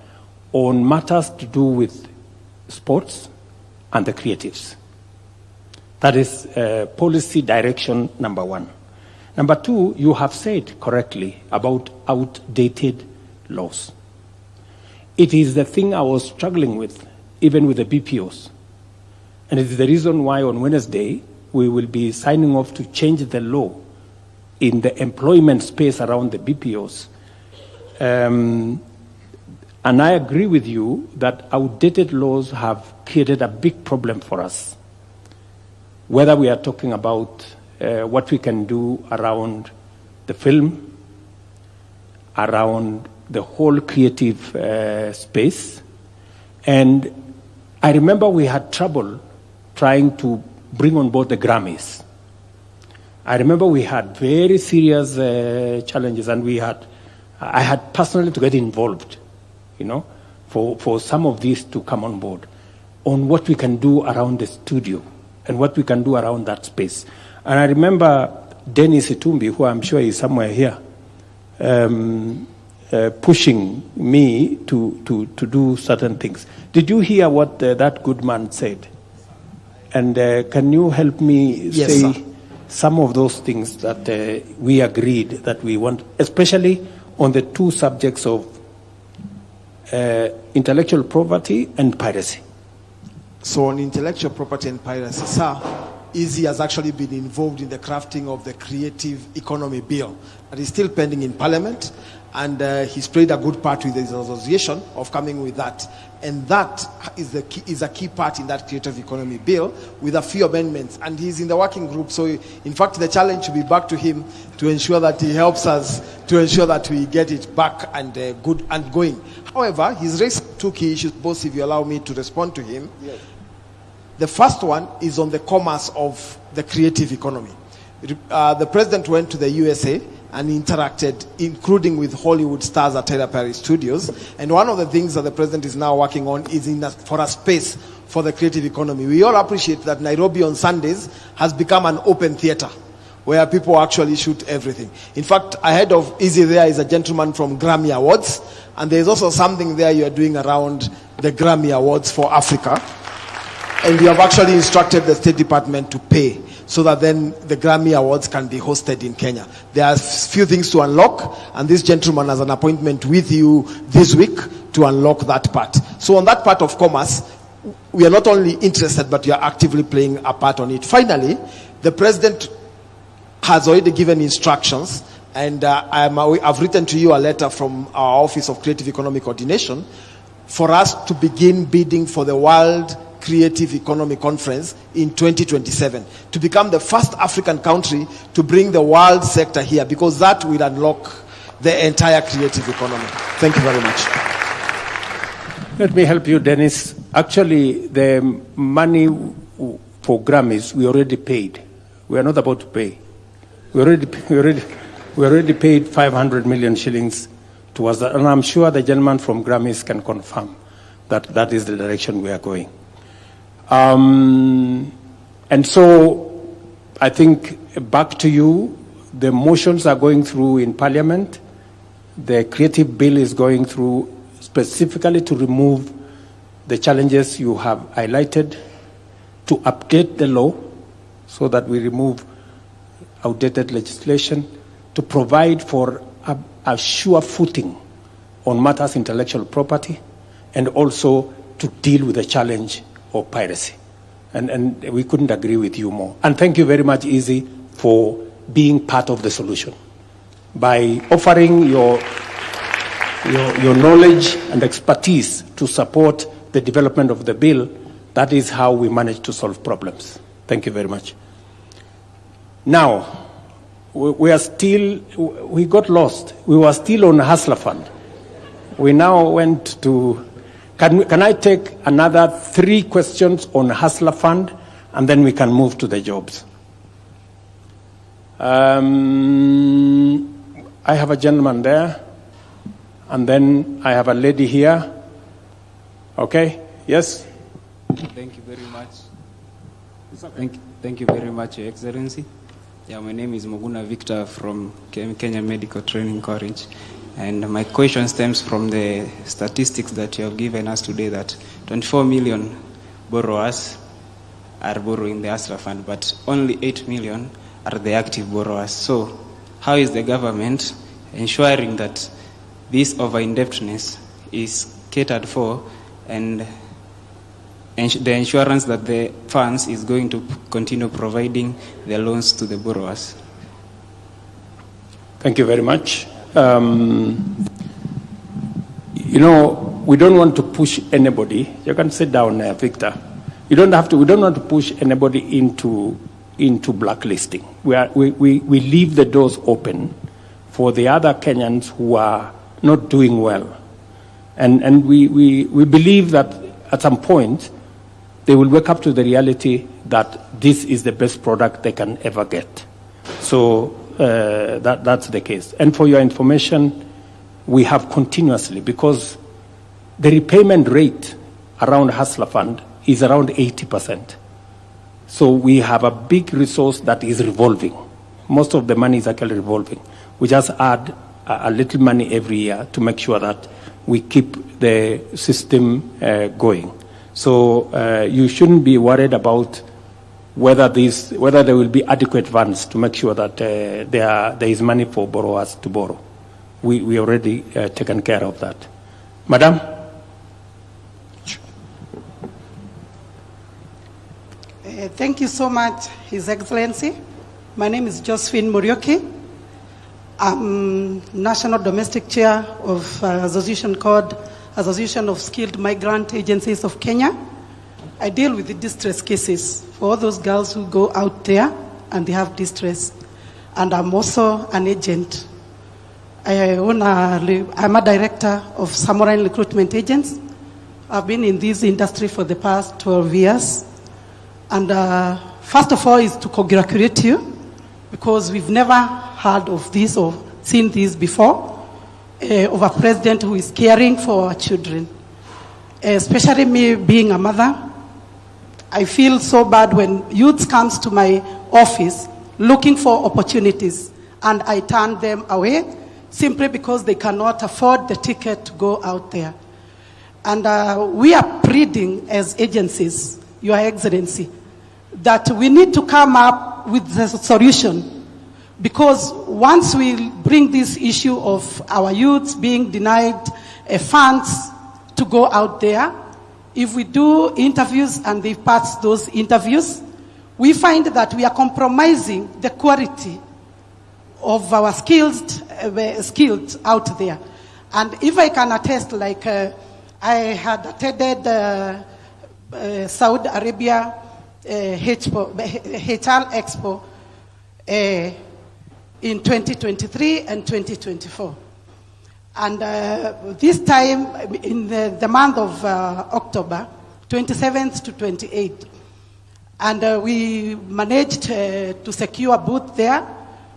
on matters to do with sports and the creatives. That is policy direction number 1. Number 2, you have said correctly about outdated laws. It is the thing I was struggling with, even with the BPOs. And it is the reason why on Wednesday we will be signing off to change the law in the employment space around the BPOs. And I agree with you that outdated laws have created a big problem for us. Whether we are talking about what we can do around the film, around the whole creative space. And I remember we had trouble trying to bring on board the Grammys. I remember we had very serious challenges, and I had personally to get involved, for some of these to come on board on what we can do around the studio and what we can do around that space. And I remember Dennis Itumbi, who I'm sure is somewhere here, pushing me to do certain things. Did you hear what that good man said? And can you help me say some of those things that we agreed that we want, especially on the two subjects of intellectual property and piracy? So on intellectual property and piracy, sir, Easy has actually been involved in the crafting of the Creative Economy Bill that is still pending in Parliament, and he's played a good part with his association of coming with that. And that is a key part in that Creative Economy Bill with a few amendments, and he's in the working group. So in fact, the challenge will be back to him to ensure that he helps us to ensure that we get it back and good and going. However, he's raised two key issues, both, if you allow me to respond to him. Yes. The first one is on the commerce of the creative economy. The president went to the USA and interacted, including with Hollywood stars at Tyler Perry Studios. And one of the things that the president is now working on is for a space for the creative economy. We all appreciate that Nairobi on Sundays has become an open theater where people actually shoot everything. In fact, ahead of Easy there is a gentleman from Grammy Awards, and there's also something there you are doing around the Grammy Awards for Africa. And you have actually instructed the State Department to pay so that then the Grammy Awards can be hosted in Kenya. There are a few things to unlock, and this gentleman has an appointment with you this week to unlock that part. So on that part of commerce, we are not only interested, but we are actively playing a part on it. Finally, the president has already given instructions, and I've written to you a letter from our Office of Creative Economy Coordination for us to begin bidding for the World Creative Economy Conference in 2027 to become the first African country to bring the world sector here, because that will unlock the entire creative economy. Thank you very much. Let me help you, Dennis. Actually, the money for Grammys we already paid. We are not about to pay. We already paid 500 million shillings towards that, and I'm sure the gentleman from Grammys can confirm that that is the direction we are going. And so I think back to you, the motions are going through in Parliament. The creative bill is going through specifically to remove the challenges you have highlighted, to update the law so that we remove outdated legislation, to provide for a sure footing on matters intellectual property, and also to deal with the challenge or piracy. And we couldn't agree with you more. And thank you very much, Easy, for being part of the solution. By offering your knowledge and expertise to support the development of the bill, that is how we manage to solve problems. Thank you very much. Now, we got lost. We were still on Hustler Fund. We now went to... Can I take another 3 questions on Hustler Fund, and then we can move to the jobs? I have a gentleman there, and then I have a lady here. Okay, yes? Thank you very much. Thank you very much, Your Excellency. Yeah, my name is Moguna Victor from Kenya Medical Training College. And my question stems from the statistics that you have given us today, that 24 million borrowers are borrowing the Hustler Fund, but only 8 million are the active borrowers. So how is the government ensuring that this over-indebtedness is catered for, and the insurance that the funds is going to continue providing the loans to the borrowers? Thank you very much. You know, we don't want to push anybody. You can sit down there, Victor. We don't want to push anybody into blacklisting. We leave the doors open for the other Kenyans who are not doing well. And we believe that at some point they will wake up to the reality that this is the best product they can ever get. So that's the case. And for your information, we have continuously, because the repayment rate around Hustler Fund is around 80%. So we have a big resource that is revolving. Most of the money is actually revolving. We just add a little money every year to make sure that we keep the system going. So you shouldn't be worried about whether there will be adequate funds to make sure that there is money for borrowers to borrow. We already taken care of that. Madam? Thank you so much, His Excellency. My name is Josephine Murioki. I'm National Domestic Chair of association called Association of Skilled Migrant Agencies of Kenya. I deal with the distress cases for all those girls who go out there and they have distress. And I'm also an agent. I'm a director of Samurai Recruitment Agents. I've been in this industry for the past 12 years. And first of all is to congratulate you, because we've never heard of this or seen this before, of a president who is caring for our children. Especially me being a mother, I feel so bad when youth comes to my office looking for opportunities, and I turn them away simply because they cannot afford the ticket to go out there. And we are pleading as agencies, Your Excellency, that we need to come up with the solution, because once we bring this issue of our youths being denied funds to go out there, if we do interviews and they pass those interviews, we find that we are compromising the quality of our skilled out there. And if I can attest, like I had attended Saudi Arabia HR Expo in 2023 and 2024. And this time, in the month of October, 27th to 28th. And we managed to secure a booth there,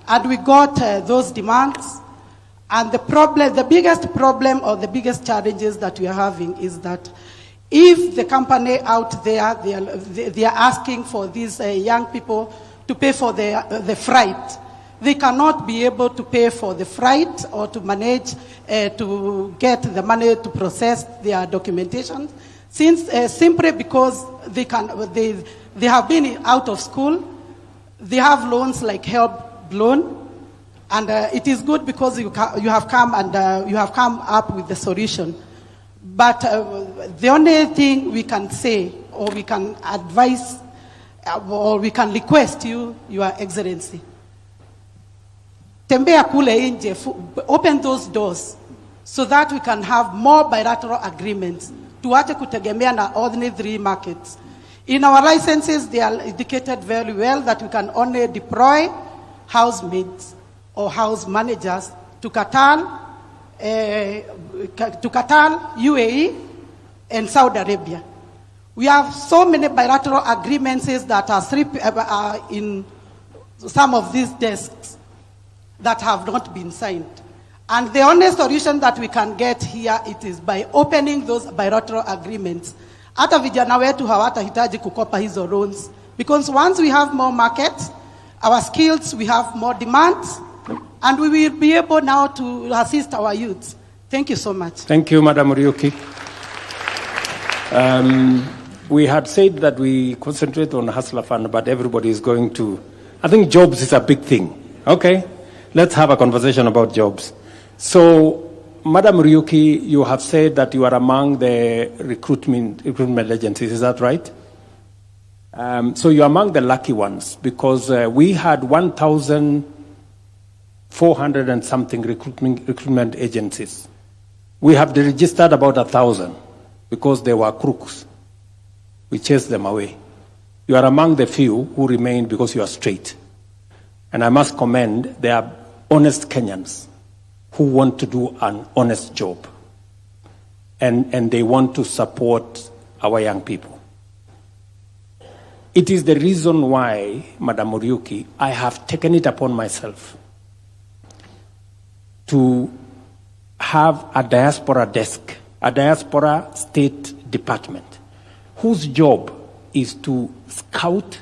and we got those demands. And the biggest problem or the biggest challenges that we are having is that if the company out there, they are asking for these young people to pay for the freight, they cannot be able to pay for the freight or to manage to get the money to process their documentation, since simply because they have been out of school, they have loans like help loan, and it is good because you have come and you have come up with the solution. But the only thing we can say, or we can advise, or we can request you, Your Excellency, tembea kule nje, open those doors so that we can have more bilateral agreements. Tuache kutegemea na ordinary 3 markets. In our licenses, they are indicated very well that we can only deploy housemaids or house managers to Qatar, UAE, and Saudi Arabia. We have so many bilateral agreements that are in some of these desks that have not been signed. And the only solution that we can get here, it is by opening those bilateral agreements. Hata vijana wetu hawatahitaji kukopa hizo loans, because once we have more markets, our skills, we have more demands, and we will be able now to assist our youths. Thank you so much. Thank you, Madam Ryuki. We had said that we concentrate on Hustler Fund, but everybody is going to, I think jobs is a big thing. Okay, let's have a conversation about jobs. So, Madam Ryuki, you have said that you are among the recruitment agencies, is that right? So you're among the lucky ones, because we had 1,400 and something recruitment agencies. We have registered about 1,000 because they were crooks. We chased them away. You are among the few who remained because you are straight. And I must commend, they are honest Kenyans who want to do an honest job. And they want to support our young people. It is the reason why, Madam Ryuki, I have taken it upon myself to have a diaspora desk a diaspora state department whose job is to scout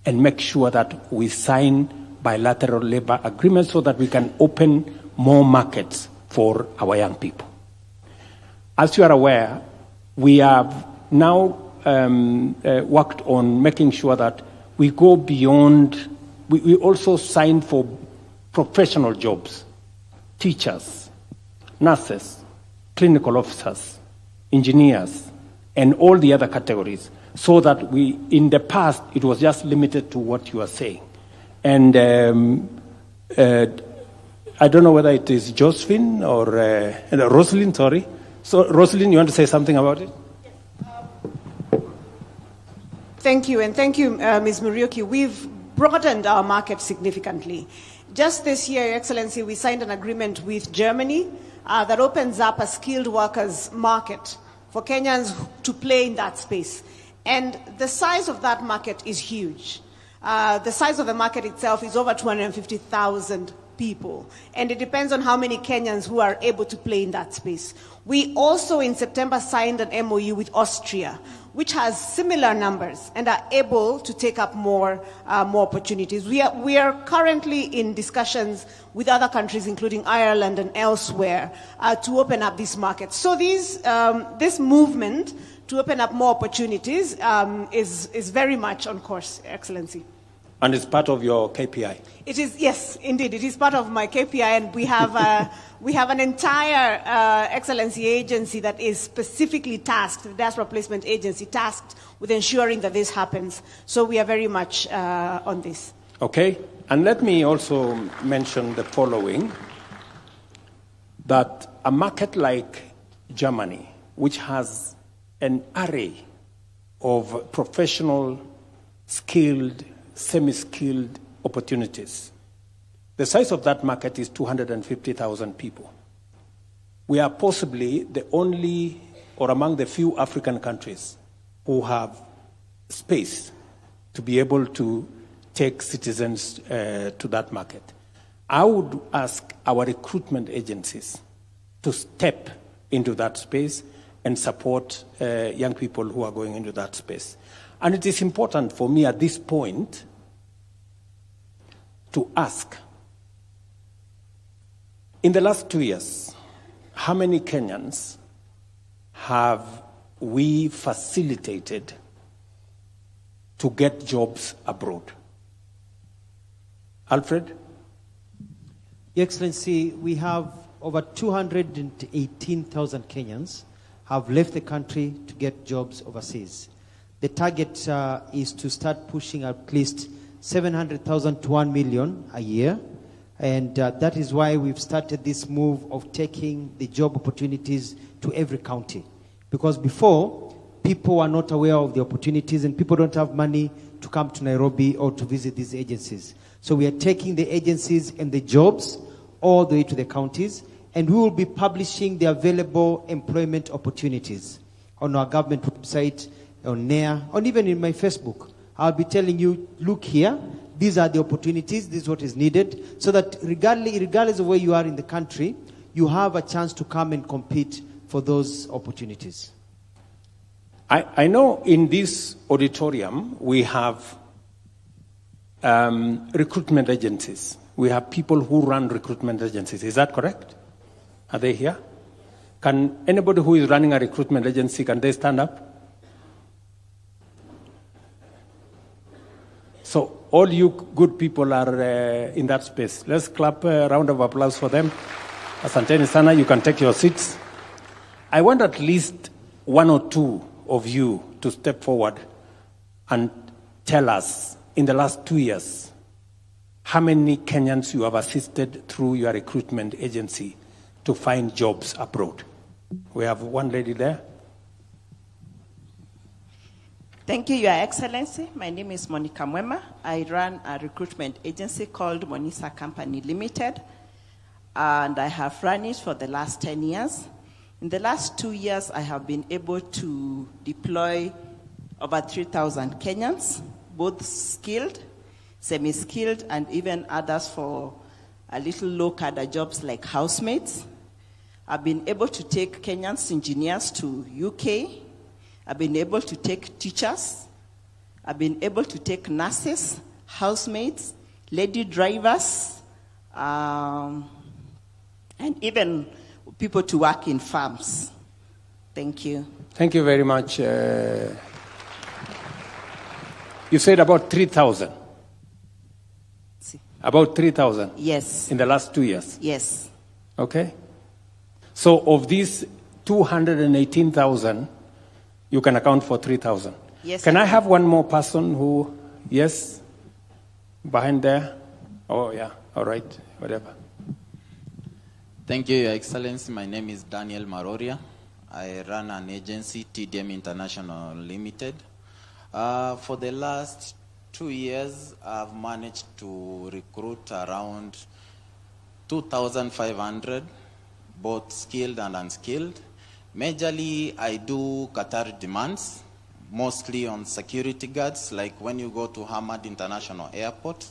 and make sure that we sign bilateral labor agreements so that we can open more markets for our young people. As you are aware, we have now worked on making sure that we go beyond, we also sign for professional jobs, teachers, nurses, clinical officers, engineers, and all the other categories, so that we, in the past, it was just limited to what you are saying. And I don't know whether it is Josephine or Rosalind, sorry. So, Rosalind, you want to say something about it? Thank you, and thank you, Ms. Muriuki. We've broadened our market significantly. Just this year, Your Excellency, we signed an agreement with Germany that opens up a skilled workers market for Kenyans to play in that space. And the size of that market is huge. The size of the market itself is over 250,000 people. And it depends on how many Kenyans who are able to play in that space. We also, in September, signed an MOU with Austria, which has similar numbers and are able to take up more opportunities. We are currently in discussions with other countries, including Ireland and elsewhere, to open up these markets. So this movement to open up more opportunities is very much on course, Excellency. And it's part of your KPI? It is, yes, indeed. It is part of my KPI, and we have an entire Excellency agency that is specifically tasked, the Diaspora Placement Agency, tasked with ensuring that this happens. So we are very much on this. Okay. And let me also mention the following, that a market like Germany, which has an array of professional, skilled, semi-skilled opportunities. The size of that market is 250,000 people. We are possibly the only, or among the few African countries who have space to be able to take citizens to that market. I would ask our recruitment agencies to step into that space and support young people who are going into that space. And it is important for me at this point to ask, in the last 2 years, how many Kenyans have we facilitated to get jobs abroad? Alfred? Your Excellency, we have over 218,000 Kenyans have left the country to get jobs overseas. The target is to start pushing at least 700,000 to 1 million a year. And that is why we've started this move of taking the job opportunities to every county. Because before, people are not aware of the opportunities and people don't have money to come to Nairobi or to visit these agencies. So we are taking the agencies and the jobs all the way to the counties, and we will be publishing the available employment opportunities on our government website, on NAIR, or even in my Facebook. I'll be telling you, look here, these are the opportunities, this is what is needed, so that regardless of where you are in the country, you have a chance to come and compete for those opportunities. I know in this auditorium we have recruitment agencies. We have people who run recruitment agencies. Is that correct? Are they here? Can anybody who is running a recruitment agency, can they stand up? So all you good people are in that space. Let's clap a round of applause for them. Asanteni sana, you can take your seats. I want at least one or two of you to step forward and tell us, in the last 2 years, how many Kenyans you have assisted through your recruitment agency to find jobs abroad. We have one lady there. Thank you, Your Excellency. My name is Monica Mwema. I run a recruitment agency called Monisa Company Limited, and I have run it for the last 10 years. In the last 2 years, I have been able to deploy over 3,000 Kenyans, both skilled, semi-skilled, and even others for a little low-cadre jobs like housemates. I've been able to take Kenyans engineers to UK. I've been able to take teachers. I've been able to take nurses, housemaids, lady drivers, and even people to work in farms. Thank you. Thank you very much. You said about 3,000. About 3,000? Yes. In the last 2 years? Yes. Okay. So of these 218,000, you can account for 3,000. Yes. Can I have one more person who, yes, behind there? Oh, yeah, all right, whatever. Thank you, Your Excellency. My name is Daniel Maroria. I run an agency, TDM International Limited. For the last 2 years, I've managed to recruit around 2,500, both skilled and unskilled. Majorly, I do Qatar demands, mostly on security guards, like when you go to Hamad International Airport.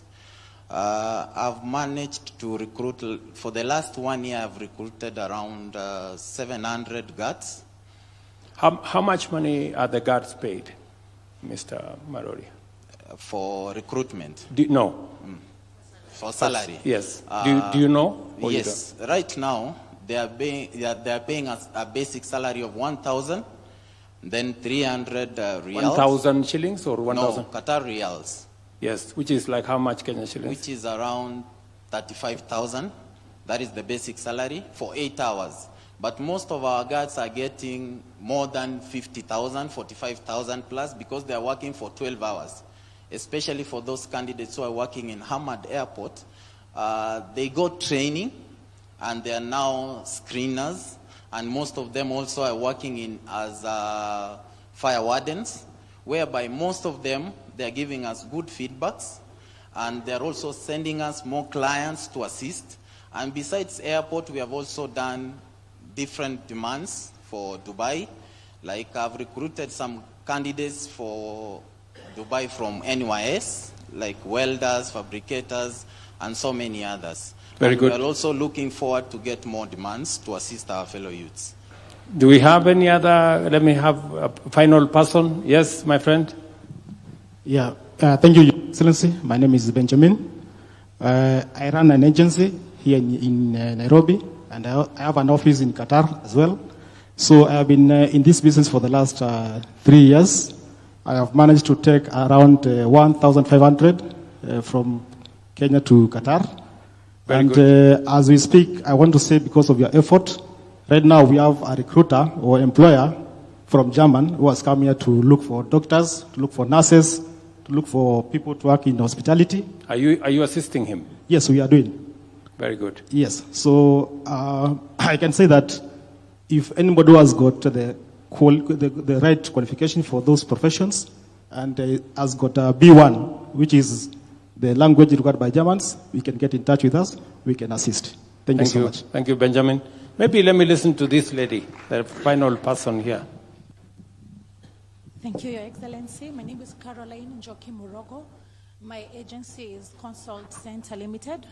I've managed to recruit, for the last 1 year, I've recruited around 700 guards. How much money are the guards paid, Mr. Marori? For recruitment? No. For salary? Yes. Do you know? Yes. Right now, they are paying us a basic salary of 1,000, then 300 riyals. 1,000 shillings or 1,000? No, Qatar riyals. Yes, which is like how much Kenyan shillings? Which is around 35,000. That is the basic salary for 8 hours. But most of our guards are getting more than 50,000, 45,000 plus because they are working for 12 hours. Especially for those candidates who are working in Hamad Airport. They got training and they are now screeners. And most of them also are working as fire wardens, whereby most of them, they are giving us good feedbacks, and they're also sending us more clients to assist. And besides airport, we have also done different demands for Dubai. Like I've recruited some candidates for Dubai from NYS, like welders, fabricators, and so many others. Very good. We are also looking forward to get more demands to assist our fellow youths. Do we have any other? Let me have a final person. Yes, my friend. Yeah, thank you, Your Excellency. My name is Benjamin. I run an agency here in Nairobi, and I have an office in Qatar as well. So I have been in this business for the last 3 years. I have managed to take around 1,500 from Kenya to Qatar. As we speak, I want to say because of your effort, right now we have a recruiter or employer from Germany who has come here to look for doctors, to look for nurses, to look for people to work in hospitality. Are you assisting him? Yes, we are doing. Very good. Yes. So I can say that if anybody who has got the right qualification for those professions and has got a B1, which is the language required by Germans, we can get in touch with us. We can assist. Thank you so much. Thank you, Benjamin. Maybe let me listen to this lady, the final person here. Thank you, Your Excellency. My name is Caroline Njoki Murogo. My agency is Consult Center Limited.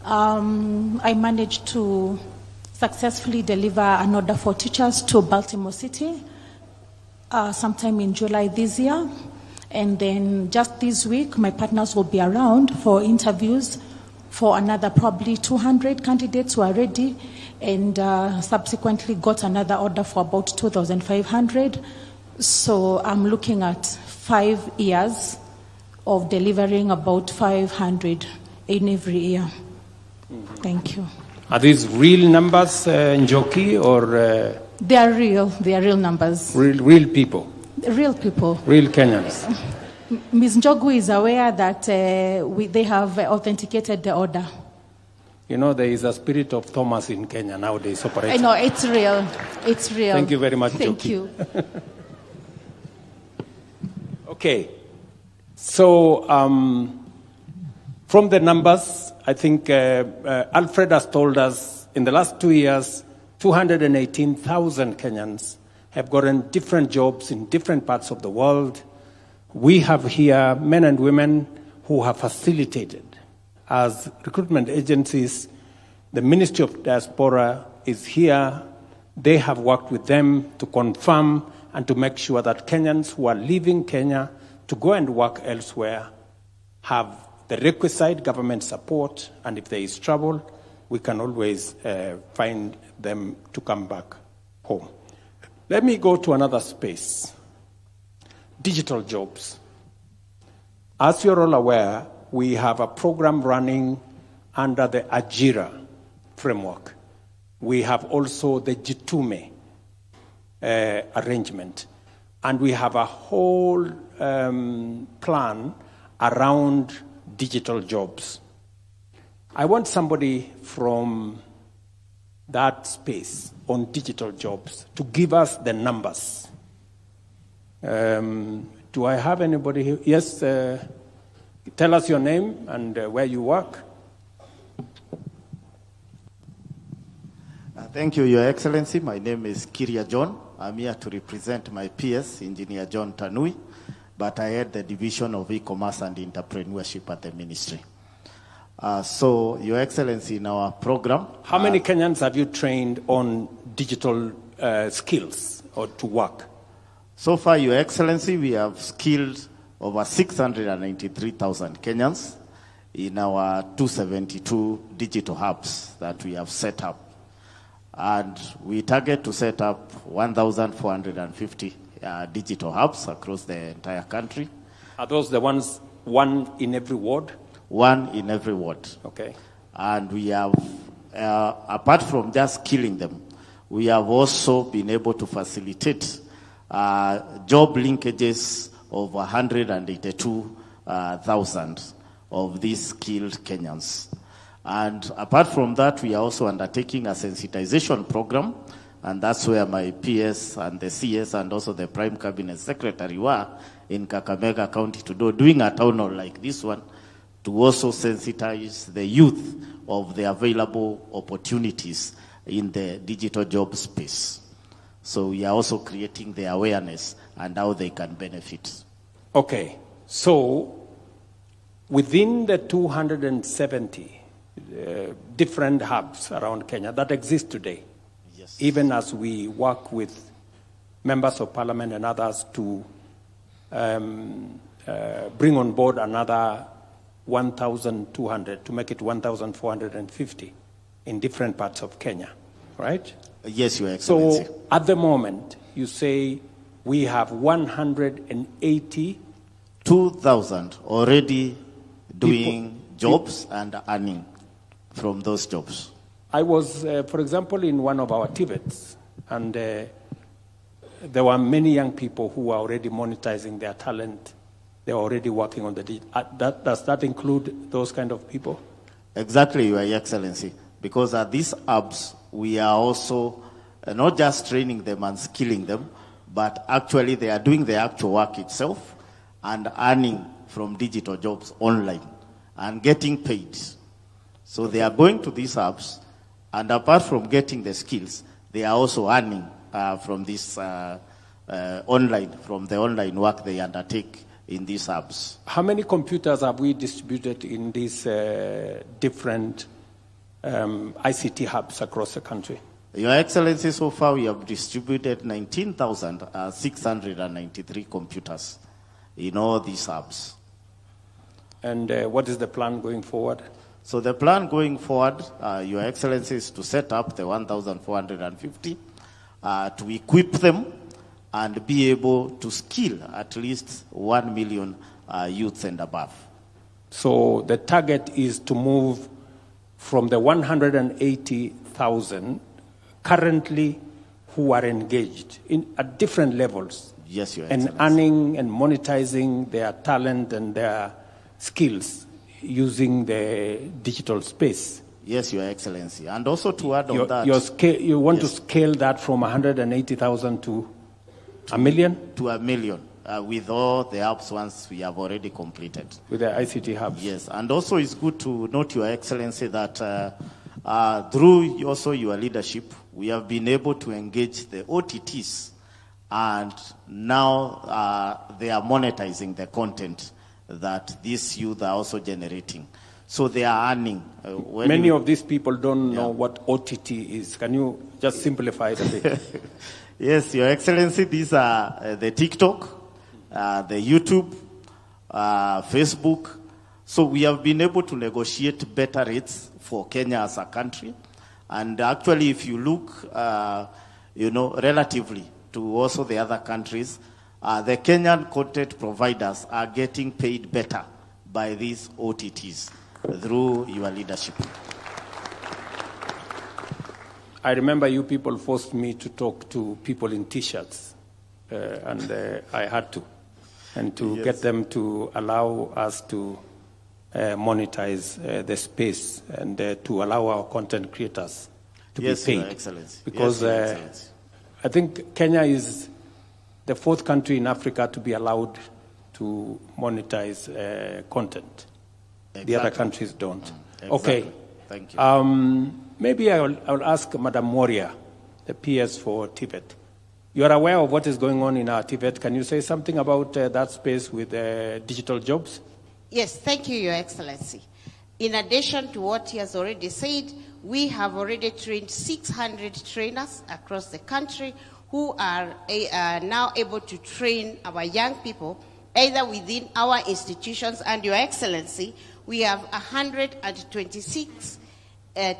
I managed to successfully deliver an order for teachers to Baltimore City sometime in July this year. And then just this week, my partners will be around for interviews for another probably 200 candidates who are ready, and subsequently got another order for about 2,500. So I'm looking at 5 years of delivering about 500 in every year. Thank you. Are these real numbers, Njoki, or? They are real. They are real numbers. Real people. Real people. Real Kenyans. Ms. Njogu is aware that they have authenticated the order. You know, there is a spirit of Thomas in Kenya nowadays operating. I know, it's real. It's real. Thank you very much, Thank Njoki. you. Okay. So, from the numbers, I think Alfred has told us in the last 2 years, 218,000 Kenyans have gotten different jobs in different parts of the world. We have here men and women who have facilitated as recruitment agencies the Ministry of Diaspora is here. They have worked with them to confirm and to make sure that Kenyans who are leaving Kenya to go and work elsewhere have the requisite government support, and if there is trouble, we can always find them to come back home. Let me go to another space, digital jobs. As you're all aware, we have a program running under the Ajira framework. We have also the Jitume arrangement. And we have a whole plan around digital jobs. I want somebody from that space on digital jobs to give us the numbers. Do I have anybody here? Yes, tell us your name and where you work. Thank you, Your Excellency. My name is Kiria John. I'm here to represent my PS, Engineer John Tanui, but I head the Division of E-Commerce and Entrepreneurship at the Ministry. So, Your Excellency, in our program... How many Kenyans have you trained on digital skills or to work? So far, Your Excellency, we have skilled over 693,000 Kenyans in our 272 digital hubs that we have set up. And we target to set up 1,450 digital hubs across the entire country. Are those the ones, one in every ward? One in every ward. Okay. And we have, apart from just skilling them, we have also been able to facilitate job linkages of 182,000 of these skilled Kenyans. And apart from that, we are also undertaking a sensitization program, and that's where my PS and the CS and also the Prime Cabinet Secretary were in Kakamega County to doing a town hall like this one to also sensitize the youth of the available opportunities in the digital job space. So we are also creating the awareness and how they can benefit. Okay, so within the 270 different hubs around Kenya that exist today, yes, even as we work with members of parliament and others to bring on board another 1,200 to make it 1,450 in different parts of Kenya, right? Yes, Your Excellency. So at the moment, you say we have 182,000 already doing jobs and earning from those jobs. I was, for example, in one of our TVETs, and there were many young people who were already monetizing their talent. They were already working on the digital. Does that include those kind of people? Exactly, Your Excellency. Because at these hubs, we are also not just training them and skilling them, but actually they are doing the actual work itself and earning from digital jobs online and getting paid. So they are going to these hubs, and apart from getting the skills, they are also earning from this online, from the online work they undertake in these hubs. How many computers have we distributed in these different ICT hubs across the country? Your Excellency, so far we have distributed 19,693 computers in all these hubs. And what is the plan going forward? So the plan going forward, Your Excellency, is to set up the 1,450, to equip them and be able to skill at least 1 million youths and above. So the target is to move from the 180,000 currently who are engaged at different levels. Yes, Your and Excellency. earning and monetizing their talent and their skills using the digital space. Yes, Your Excellency. And also to add on that... you want to scale that from 180,000 to a million? To a million, with all the hubs once we have already completed. With the ICT hubs? Yes, and also it's good to note, Your Excellency, that through also your leadership, we have been able to engage the OTTs, and now they are monetizing the content that these youth are also generating. So they are earning. Many of these people don't know what OTT is. Can you just simplify it a bit? Yes, Your Excellency, these are the TikTok, the YouTube, Facebook. So we have been able to negotiate better rates for Kenya as a country. And actually, if you look, relatively to also the other countries, the Kenyan content providers are getting paid better by these OTTs through your leadership. I remember you people forced me to talk to people in T-shirts, and I had to, and to get them to allow us to monetize the space and to allow our content creators to be paid. Your Excellency. Because Your Excellency. I think Kenya is the fourth country in Africa to be allowed to monetize content. Exactly. The other countries don't. Exactly. Okay. Thank you. Maybe I will ask Madam Moria, the PS for Tibet. You are aware of what is going on in our Tibet. Can you say something about that space with digital jobs? Yes, thank you, Your Excellency. In addition to what he has already said, we have already trained 600 trainers across the country who are now able to train our young people either within our institutions, and Your Excellency, we have 126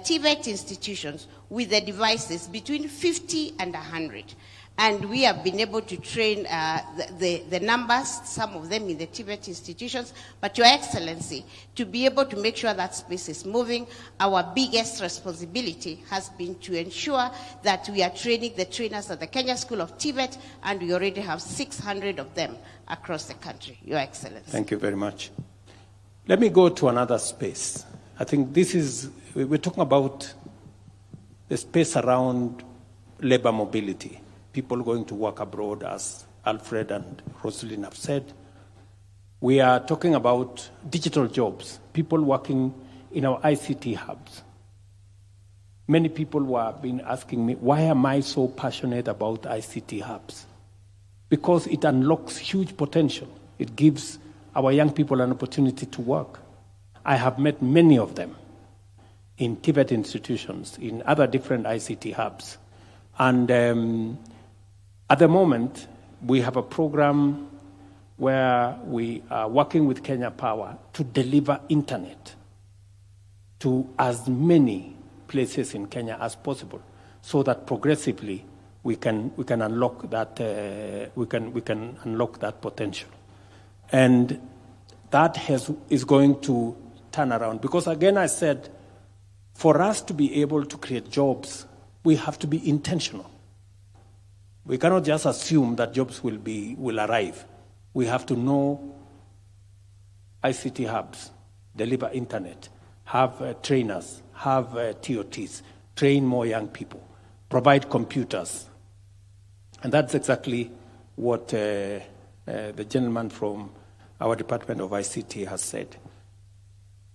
Tibet institutions with the devices between 50 and 100. And we have been able to train the numbers, some of them in the Tibet institutions. But Your Excellency, to be able to make sure that space is moving, our biggest responsibility has been to ensure that we are training the trainers at the Kenya School of Tibet, and we already have 600 of them across the country, Your Excellency. Thank you very much. Let me go to another space. I think we're talking about the space around labor mobility. People going to work abroad, as Alfred and Rosalind have said. We are talking about digital jobs, people working in our ICT hubs. Many people have been asking me, why am I so passionate about ICT hubs? Because it unlocks huge potential. It gives our young people an opportunity to work. I have met many of them in Tibet institutions, in other different ICT hubs. And at the moment, we have a program where we are working with Kenya Power to deliver internet to as many places in Kenya as possible, so that progressively we can unlock that we can unlock that potential, and that is going to turn around. Because again, I said, for us to be able to create jobs, we have to be intentional. We cannot just assume that jobs will arrive. We have to know ICT hubs, deliver internet, have trainers, have TOTs, train more young people, provide computers. And that's exactly what the gentleman from our Department of ICT has said.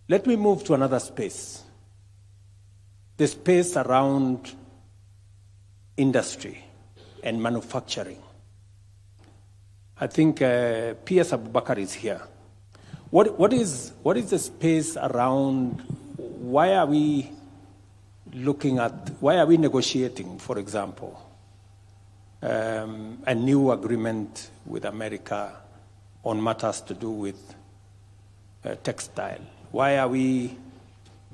Let me move to another space, the space around industry and manufacturing. I think P.S. Abubakar is here. What is the space around, why are we negotiating, for example, a new agreement with America on matters to do with textile? Why are we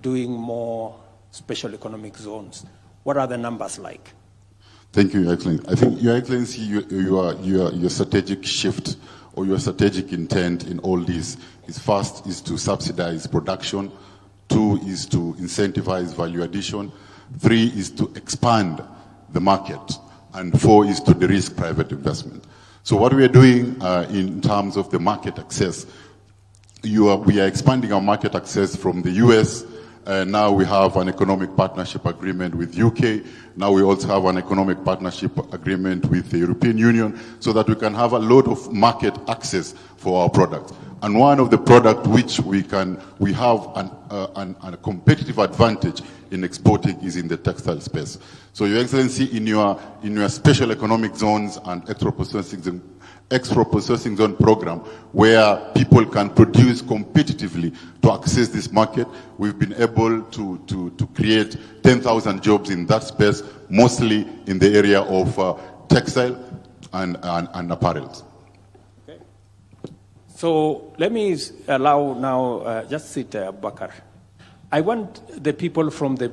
doing more special economic zones? What are the numbers like? Thank you, Your Excellency. I think, Your Excellency, your strategic shift or your strategic intent in all this is, first is to subsidize production, 2 is to incentivize value addition, 3 is to expand the market, and 4 is to de-risk private investment. So what we are doing in terms of the market access, we are expanding our market access from the US. Now we have an economic partnership agreement with UK. Now we also have an economic partnership agreement with the European Union, so that we can have a lot of market access for our products. And one of the products which we have a competitive advantage in exporting is in the textile space. So, Your Excellency, in your special economic zones and extra processing export processing zone program where people can produce competitively to access this market. We've been able to create 10,000 jobs in that space, mostly in the area of textile and apparel. Okay. So let me allow now, just sit Bakar. I want the people from the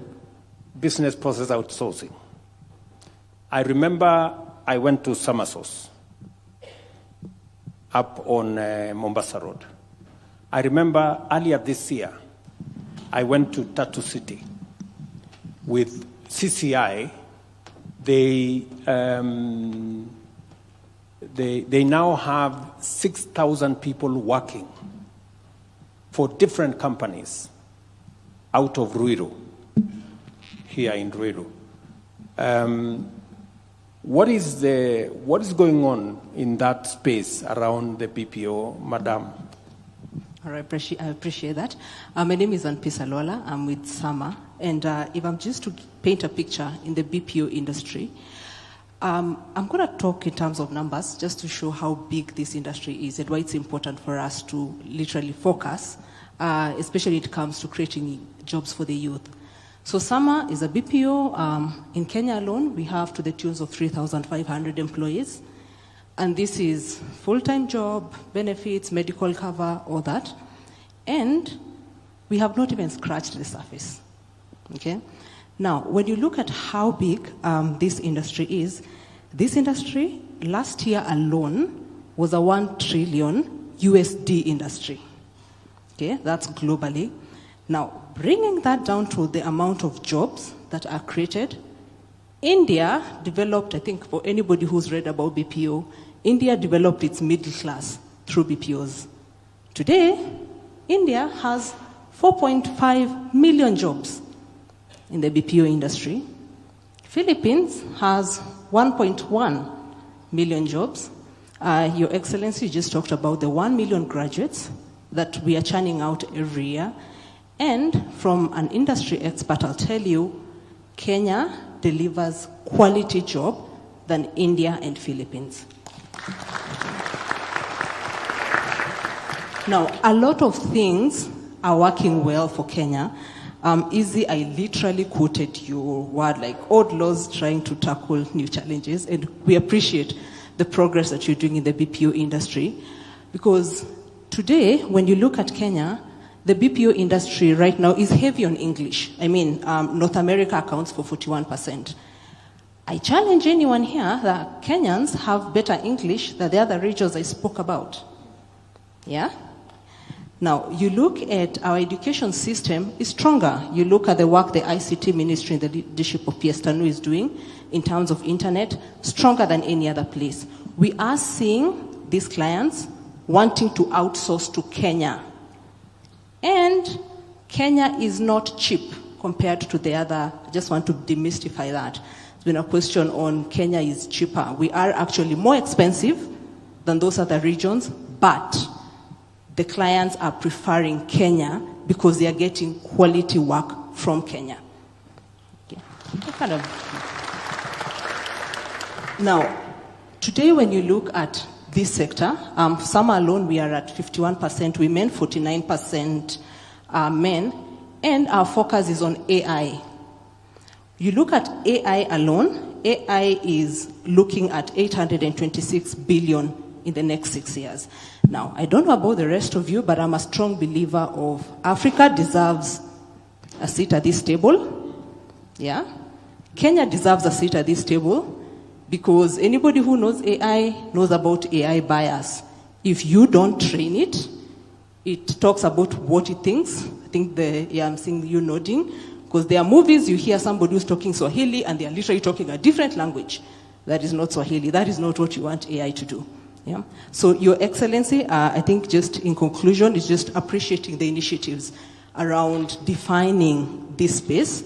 business process outsourcing. I remember I went to Samasos up on Mombasa Road. I remember earlier this year, I went to Tatu City with CCI. They now have 6,000 people working for different companies out of Ruto, here in Ruto. What is going on in that space around the BPO, Madam? All right, I appreciate that. My name is Anpisa Lola. I'm with Sama. And if I'm just to paint a picture in the BPO industry, I'm going to talk in terms of numbers just to show how big this industry is and why it's important for us to literally focus, especially when it comes to creating jobs for the youth. So Sama is a BPO. In Kenya alone, we have to the tunes of 3,500 employees. And this is full-time job, benefits, medical cover, all that. And we have not even scratched the surface. Okay? Now, when you look at how big this industry is, this industry last year alone was a 1 trillion USD industry. Okay? That's globally. Now, bringing that down to the amount of jobs that are created, India developed, I think for anybody who's read about BPO, India developed its middle class through BPOs. Today, India has 4.5 million jobs in the BPO industry. Philippines has 1.1 million jobs. Your Excellency, you just talked about the 1 million graduates that we are churning out every year. And from an industry expert, I'll tell you, Kenya delivers quality job than India and Philippines. Now, a lot of things are working well for Kenya. Easy, I literally quoted your word like old laws trying to tackle new challenges, and we appreciate the progress that you're doing in the BPO industry, because today, when you look at Kenya, the BPO industry right now is heavy on English. I mean, North America accounts for 41%. I challenge anyone here that Kenyans have better English than the other regions I spoke about. Yeah? Now, you look at our education system is stronger. You look at the work the ICT ministry in the leadership of PS Tanu is doing in terms of internet, stronger than any other place. We are seeing these clients wanting to outsource to Kenya. And Kenya is not cheap compared to the other. I just want to demystify that. There's been a question on Kenya is cheaper. We are actually more expensive than those other regions, but the clients are preferring Kenya because they are getting quality work from Kenya. Okay. Now, today when you look at this sector, Sama alone, we are at 51% women, 49% men, and our focus is on AI. You look at AI alone, AI is looking at 826 billion in the next 6 years. Now, I don't know about the rest of you, but I'm a strong believer of Africa deserves a seat at this table. Yeah? Kenya deserves a seat at this table. Because anybody who knows AI knows about AI bias. If you don't train it, it talks about what it thinks. I think I'm seeing you nodding. Because there are movies, you hear somebody who's talking Swahili and they're literally talking a different language. That is not Swahili. That is not what you want AI to do. Yeah? So, Your Excellency, I think just in conclusion, is just appreciating the initiatives around defining this space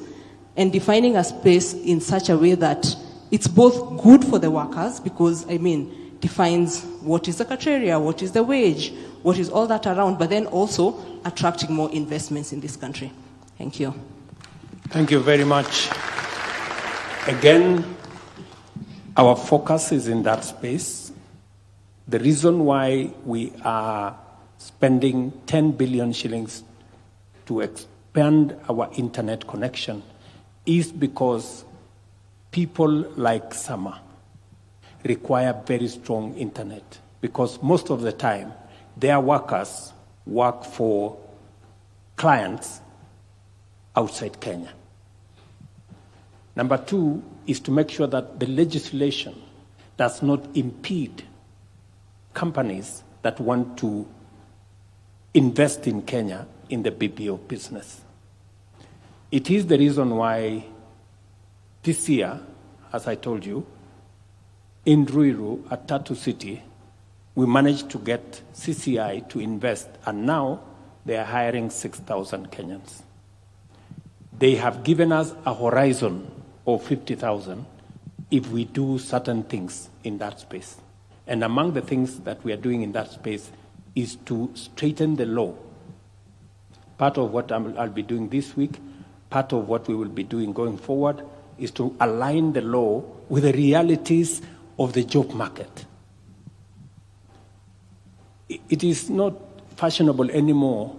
and defining a space in such a way that it's both good for the workers because, defines what is the criteria, what is the wage, what is all that around, but then also attracting more investments in this country. Thank you. Thank you very much. Again, our focus is in that space. The reason why we are spending 10 billion shillings to expand our internet connection is because people like Sama require very strong internet, because most of the time their workers work for clients outside Kenya. Number two is to make sure that the legislation does not impede companies that want to invest in Kenya in the BPO business. It is the reason why this year, as I told you, in Ruiru at Tatu City, we managed to get CCI to invest, and now they are hiring 6,000 Kenyans. They have given us a horizon of 50,000 if we do certain things in that space. And among the things that we are doing in that space is to straighten the law. Part of what I'll be doing this week, part of what we will be doing going forward, is to align the law with the realities of the job market. It is not fashionable anymore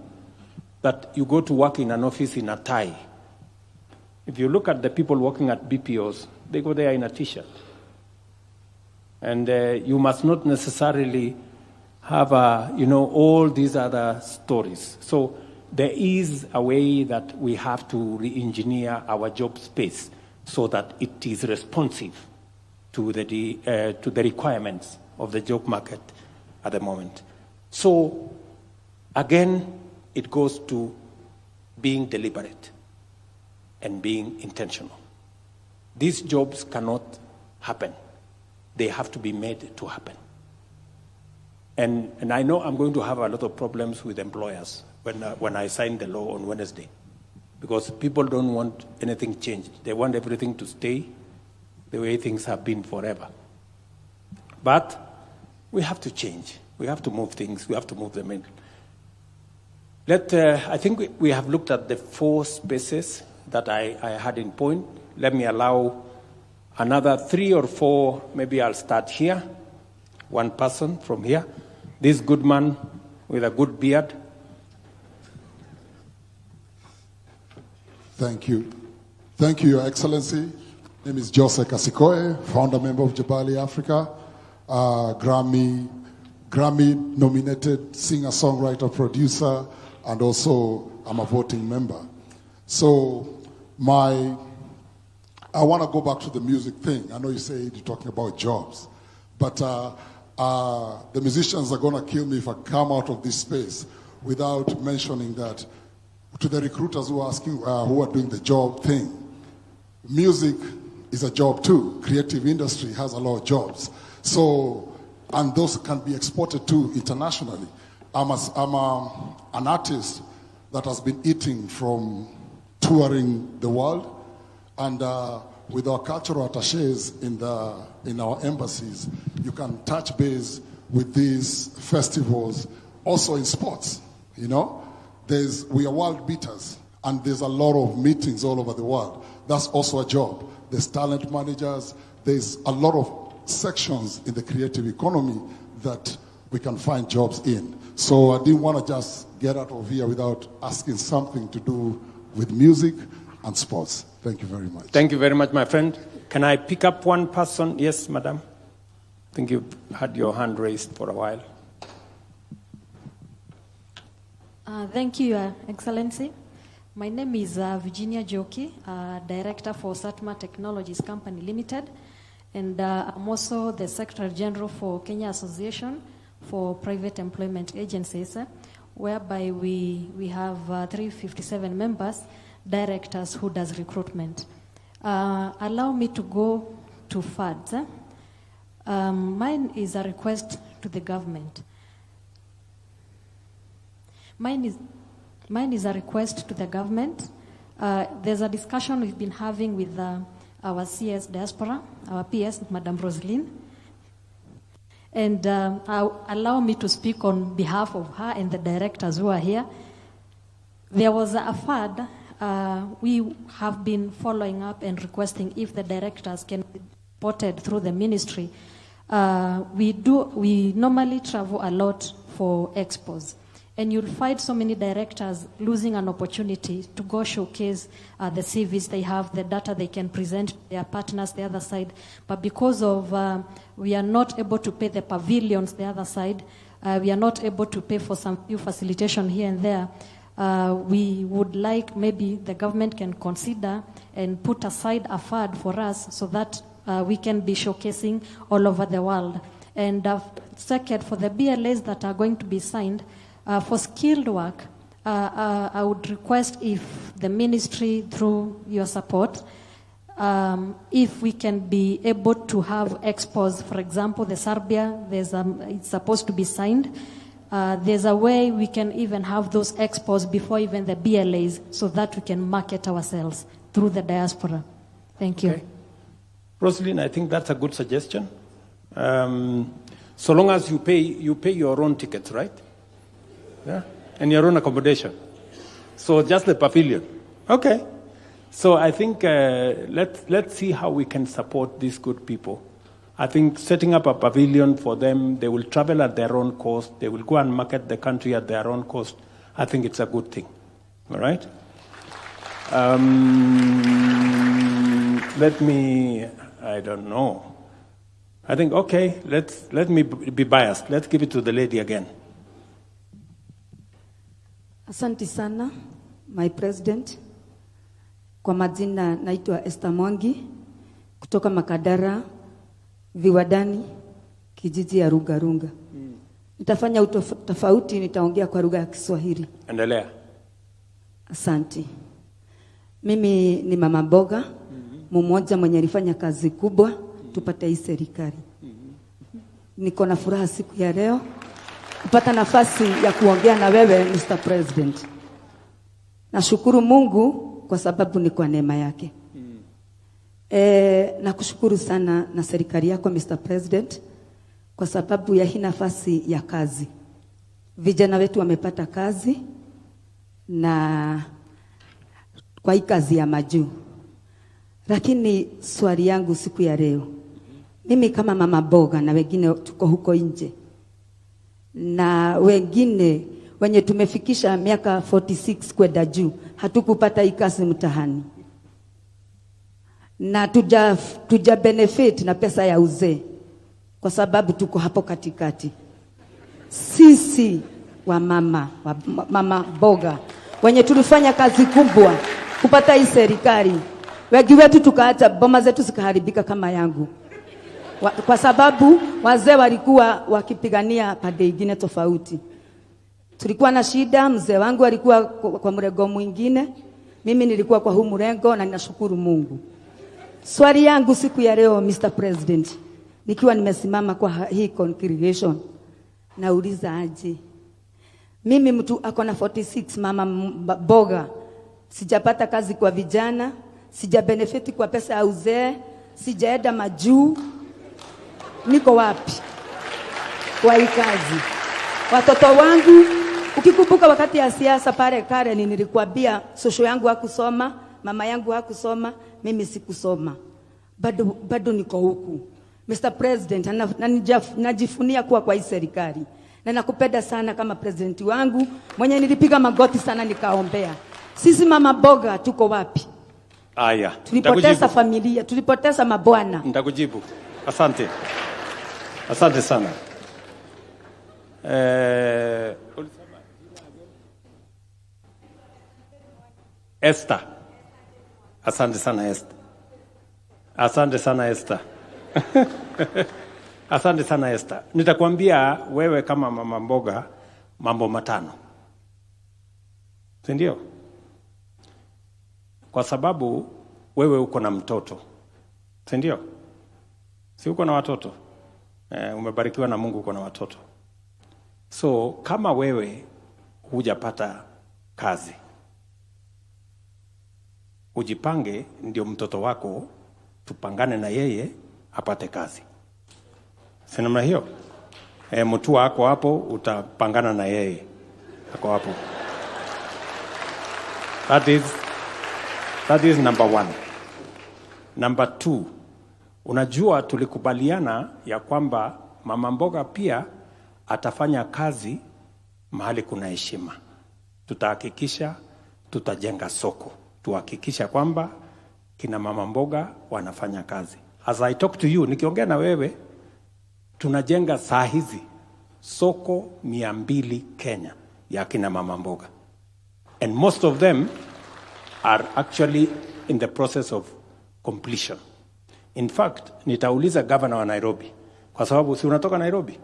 that you go to work in an office in a tie. If you look at the people working at BPOs, they go there in a t-shirt. And you must not necessarily have all these other stories. So there is a way that we have to re-engineer our job space so that it is responsive to the requirements of the job market at the moment. So again, it goes to being deliberate and being intentional. These jobs cannot happen. They have to be made to happen. And I know I'm going to have a lot of problems with employers when I sign the law on Wednesday, because people don't want anything changed. They want everything to stay the way things have been forever. But we have to change. We have to move things. We have to move them in. I think we have looked at the 4 spaces that I had in point. Let me allow another 3 or 4. Maybe I'll start here. One person from here. This good man with a good beard. Thank you. Thank you, Your Excellency. My name is Jose Kasikoe, founder member of Jabali Africa, Grammy-nominated singer-songwriter, producer, and also I'm a voting member. So I want to go back to the music thing. I know you said you're talking about jobs, but the musicians are going to kill me if I come out of this space without mentioning that to the recruiters who are asking, who are doing the job thing. Music is a job too. Creative industry has a lot of jobs. So, and those can be exported too internationally. I'm an artist that has been eating from touring the world, and with our cultural attaches in our embassies, you can touch base with these festivals. Also in sports, we are world beaters, and there's a lot of meetings all over the world. That's also a job. There's talent managers. There's a lot of sections in the creative economy that we can find jobs in. So I didn't want to just get out of here without asking something to do with music and sports. Thank you very much. Thank you very much, my friend. Can I pick up one person? Yes, madam. I think you've had your hand raised for a while. Thank you, Your Excellency. My name is Virginia Joki, Director for Satma Technologies Company Limited, and I'm also the Secretary General for Kenya Association for Private Employment Agencies, whereby we have 357 members, directors who does recruitment. Allow me to go to FADS. Mine is a request to the government. Mine is a request to the government. There's a discussion we've been having with our CS diaspora, our PS, Madam Rosaline. And allow me to speak on behalf of her and the directors who are here. There was a FAD. We have been following up and requesting if the directors can be supported through the ministry We normally travel a lot for expos. And you'll find so many directors losing an opportunity to go showcase the CVs they have, the data they can present to their partners the other side. But because of we are not able to pay the pavilions the other side, we are not able to pay for some few facilitation here and there, we would like maybe the government can consider and put aside a fund for us so that we can be showcasing all over the world. And second, for the BLAs that are going to be signed, for skilled work, I would request if the ministry, through your support, if we can be able to have expos, for example, the Serbia, it's supposed to be signed. There's a way we can even have those expos before even the BLAs so that we can market ourselves through the diaspora. Thank you. Okay. Rosalind, I think that's a good suggestion. So long as you pay your own tickets, right? Yeah, and your own accommodation. So just the pavilion. Okay. So I think let's see how we can support these good people. I think setting up a pavilion for them, they will travel at their own cost. They will go and market the country at their own cost. I think it's a good thing. All right? I don't know. I think, okay, let me be biased. Let's give it to the lady again. Asante sana, my president. Kwa majina naitwa Esther Mwangi kutoka Makadara, Viwadani, kijiji ya Runga. Nitafanya utofauti, nitaongea kwa lugha ya Kiswahili. Endelea. Asante. Mimi ni mama mboga, mmoja mwenye alifanya kazi kubwa tupate hii serikali. Niko na furaha siku ya leo kupata nafasi ya kuongea na wewe Mr. President. Nashukuru Mungu kwa sababu ni kwa neema yake. Nakushukuru sana na serikali yako Mr. President kwa sababu ya hii nafasi ya kazi. Vijana wetu wamepata kazi na kwa hii kazi ya majuu. Lakini swali yangu siku ya leo, mimi kama mama boga na wengine tuko huko nje, na wengine wenye tumefikisha miaka 46 kwenda juu, hatukupata hii kazi mtahani. Na tuja benefit na pesa ya uzee kwa sababu tuko hapo katikati. Sisi wa mama boga wenye tulifanya kazi kubwa kupata hii serikali, wengi wetu tukaacha boma zetu zikaharibika kama yangu. Kwa sababu wazee walikuwa wakipigania pande nyingine tofauti. Tulikuwa na shida, mzee wangu alikuwa kwa mrengo mwingine, mimi nilikuwa kwa huu mrengo, na ninashukuru Mungu. Swali yangu siku ya leo Mr. President, nikiwa nimesimama kwa hii congregation, nauliza aje. Mimi mtu ako na 46, mama boga, sijapata kazi kwa vijana, sija benefit kwa pesa ya uzee, sijaenda majuu. Niko wapi kwa hii kazi? Watoto wangu, ukikumbuka wakati ya siasa pale Karen nilikuambia social yangu hakusoma, mama yangu hakusoma, mimi sikusoma. Bado niko huku. Mr. President, najifunia kuwa kwa hii serikali. Na nakupenda sana kama president wangu, mwenye nilipiga magoti sana nikaombea. Sisi mama boga tuko wapi? Aya. Tulipoteza familia, tulipoteza mabwana. Nitakujibu. Asante. Asante sana. Esther. Asante sana Esther. Asante sana Esther. Asante sana Esther. Nitakwambia wewe kama mama mboga mambo matano. Si ndio? Kwa sababu wewe uko na mtoto. Si ndio? Si uko na watoto? Umebarikiwa na Mungu, uko na watoto. So kama wewe hujapata kazi, ujipange ndio mtoto wako tupangane na yeye apate kazi. Si namna hiyo? Mtu wako hapo utapangana na yeye. Ako hapo. That is number 1. Number 2, Unajua tulikubaliana ya kwamba mama mboga pia atafanya kazi mahali kuna heshima. Tutahakikisha tutajenga soko. Tuhakikisha kwamba kina mama mboga wanafanya kazi. As I talk to you, nikiongea na wewe, tunajenga saa hizi soko 200 Kenya ya kina mama mboga. And most of them are actually in the process of completion. In fact, nitauliza governor wa Nairobi, kwa sababu si unatoka Nairobi?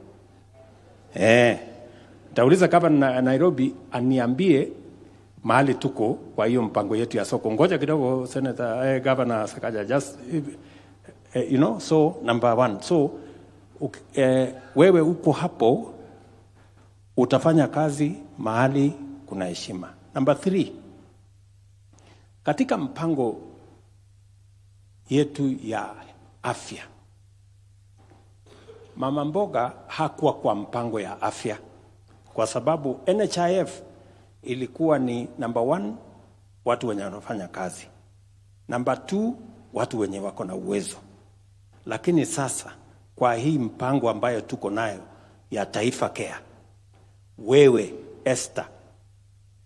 Nitauliza governor wa Nairobi aniambie mahali tuko kwa hiyo mpango yetu ya soko. Ngoja kidogo Senator, Governor Sakaja, just you know, so number one. So wewe uko hapo, utafanya kazi mahali kuna heshima. Number 3, katika mpango yetu ya afya, mama mboga hakuwa kwa mpango ya afya kwa sababu NHIF ilikuwa ni number 1, watu wenye wanafanya kazi. Number 2, watu wenye wako na uwezo. Lakini sasa kwa hii mpango ambayo tuko nayo ya Taifa Care, wewe Esther,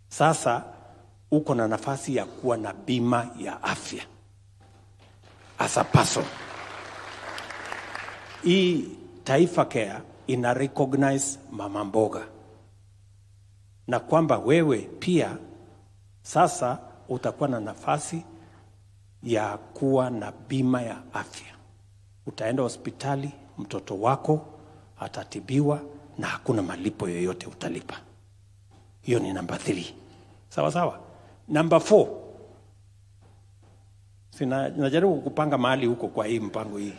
sasa uko na nafasi ya kuwa na bima ya afya as a person. Hii Taifa Care ina recognize mama mboga, na kwamba wewe pia sasa utakuwa na nafasi ya kuwa na bima ya afya. Utaenda hospitali, mtoto wako atatibiwa na hakuna malipo yoyote utalipa. Hiyo ni number 3. Sawa sawa. Number 4. Najaribu kupanga mahali huko kwa hii mpango hii.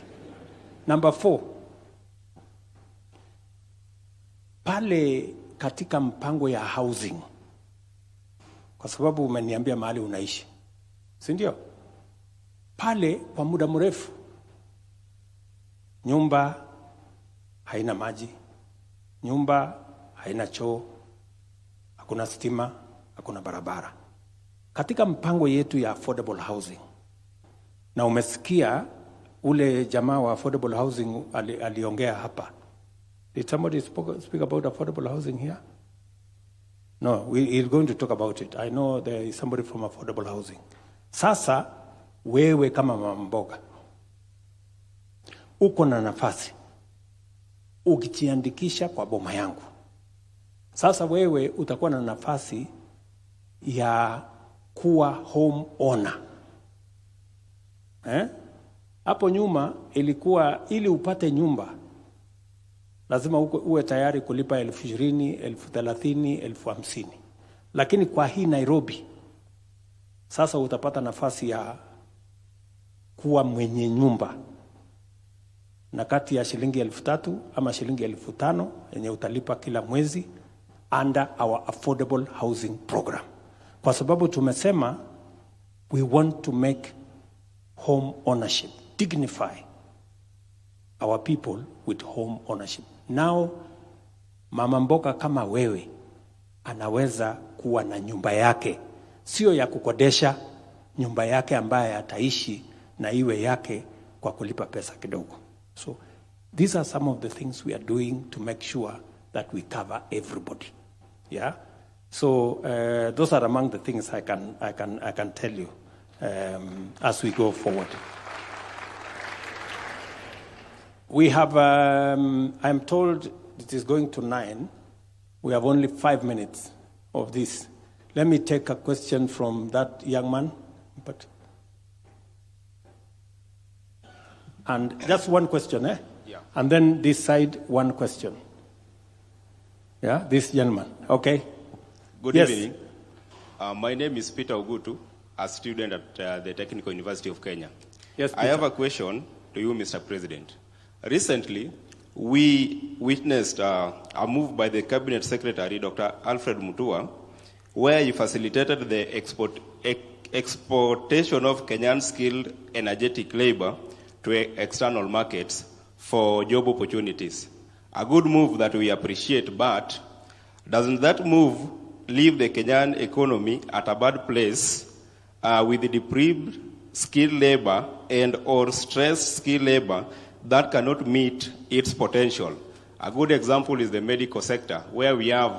Number 4. Pale katika mpango ya housing, kwa sababu umeniambia mahali unaishi, si ndio? Pale kwa muda mrefu nyumba haina maji, nyumba haina choo, hakuna stima, hakuna barabara. Katika mpango yetu ya affordable housing, na umesikia ule jamaa wa affordable housing aliongea hapa. Did somebody speak about affordable housing here? No, we're going to talk about it. I know there is somebody from affordable housing. Sasa wewe kama mama mboga uko na nafasi ukijiandikisha kwa boma yangu. Sasa wewe utakuwa na nafasi ya kuwa home owner. Hapo nyuma ilikuwa ili upate nyumba lazima uwe tayari kulipa 20,000, 30,000, 50,000. Lakini kwa hii Nairobi sasa utapata nafasi ya kuwa mwenye nyumba, na kati ya shilingi 3,000 ama shilingi 5,000 yenye utalipa kila mwezi under our affordable housing program. Kwa sababu tumesema we want to make home ownership, dignify our people with home ownership. Now mama mboga kama wewe anaweza kuwa na nyumba yake, sio ya kukodesha, nyumba yake ambaye ataishi na iwe yake kwa kulipa pesa kidogo. So these are some of the things we are doing to make sure that we cover everybody. Yeah. So those are among the things I can tell you as we go forward. We have, I'm told it is going to 9. We have only 5 minutes of this. Let me take a question from that young man. And just one question, eh? Yeah. And then this side, one question. Yeah, this gentleman. Okay. Good Yes. evening. My name is Peter Ogutu, a student at the Technical University of Kenya. Yes, I have a question to you, Mr. President. Recently, we witnessed a move by the Cabinet Secretary, Dr. Alfred Mutua, where he facilitated the exportation of Kenyan skilled energetic labor to external markets for job opportunities. A good move that we appreciate, but doesn't that move leave the Kenyan economy at a bad place with the deprived skilled labor and or stressed skilled labor that cannot meet its potential. A good example is the medical sector, where we have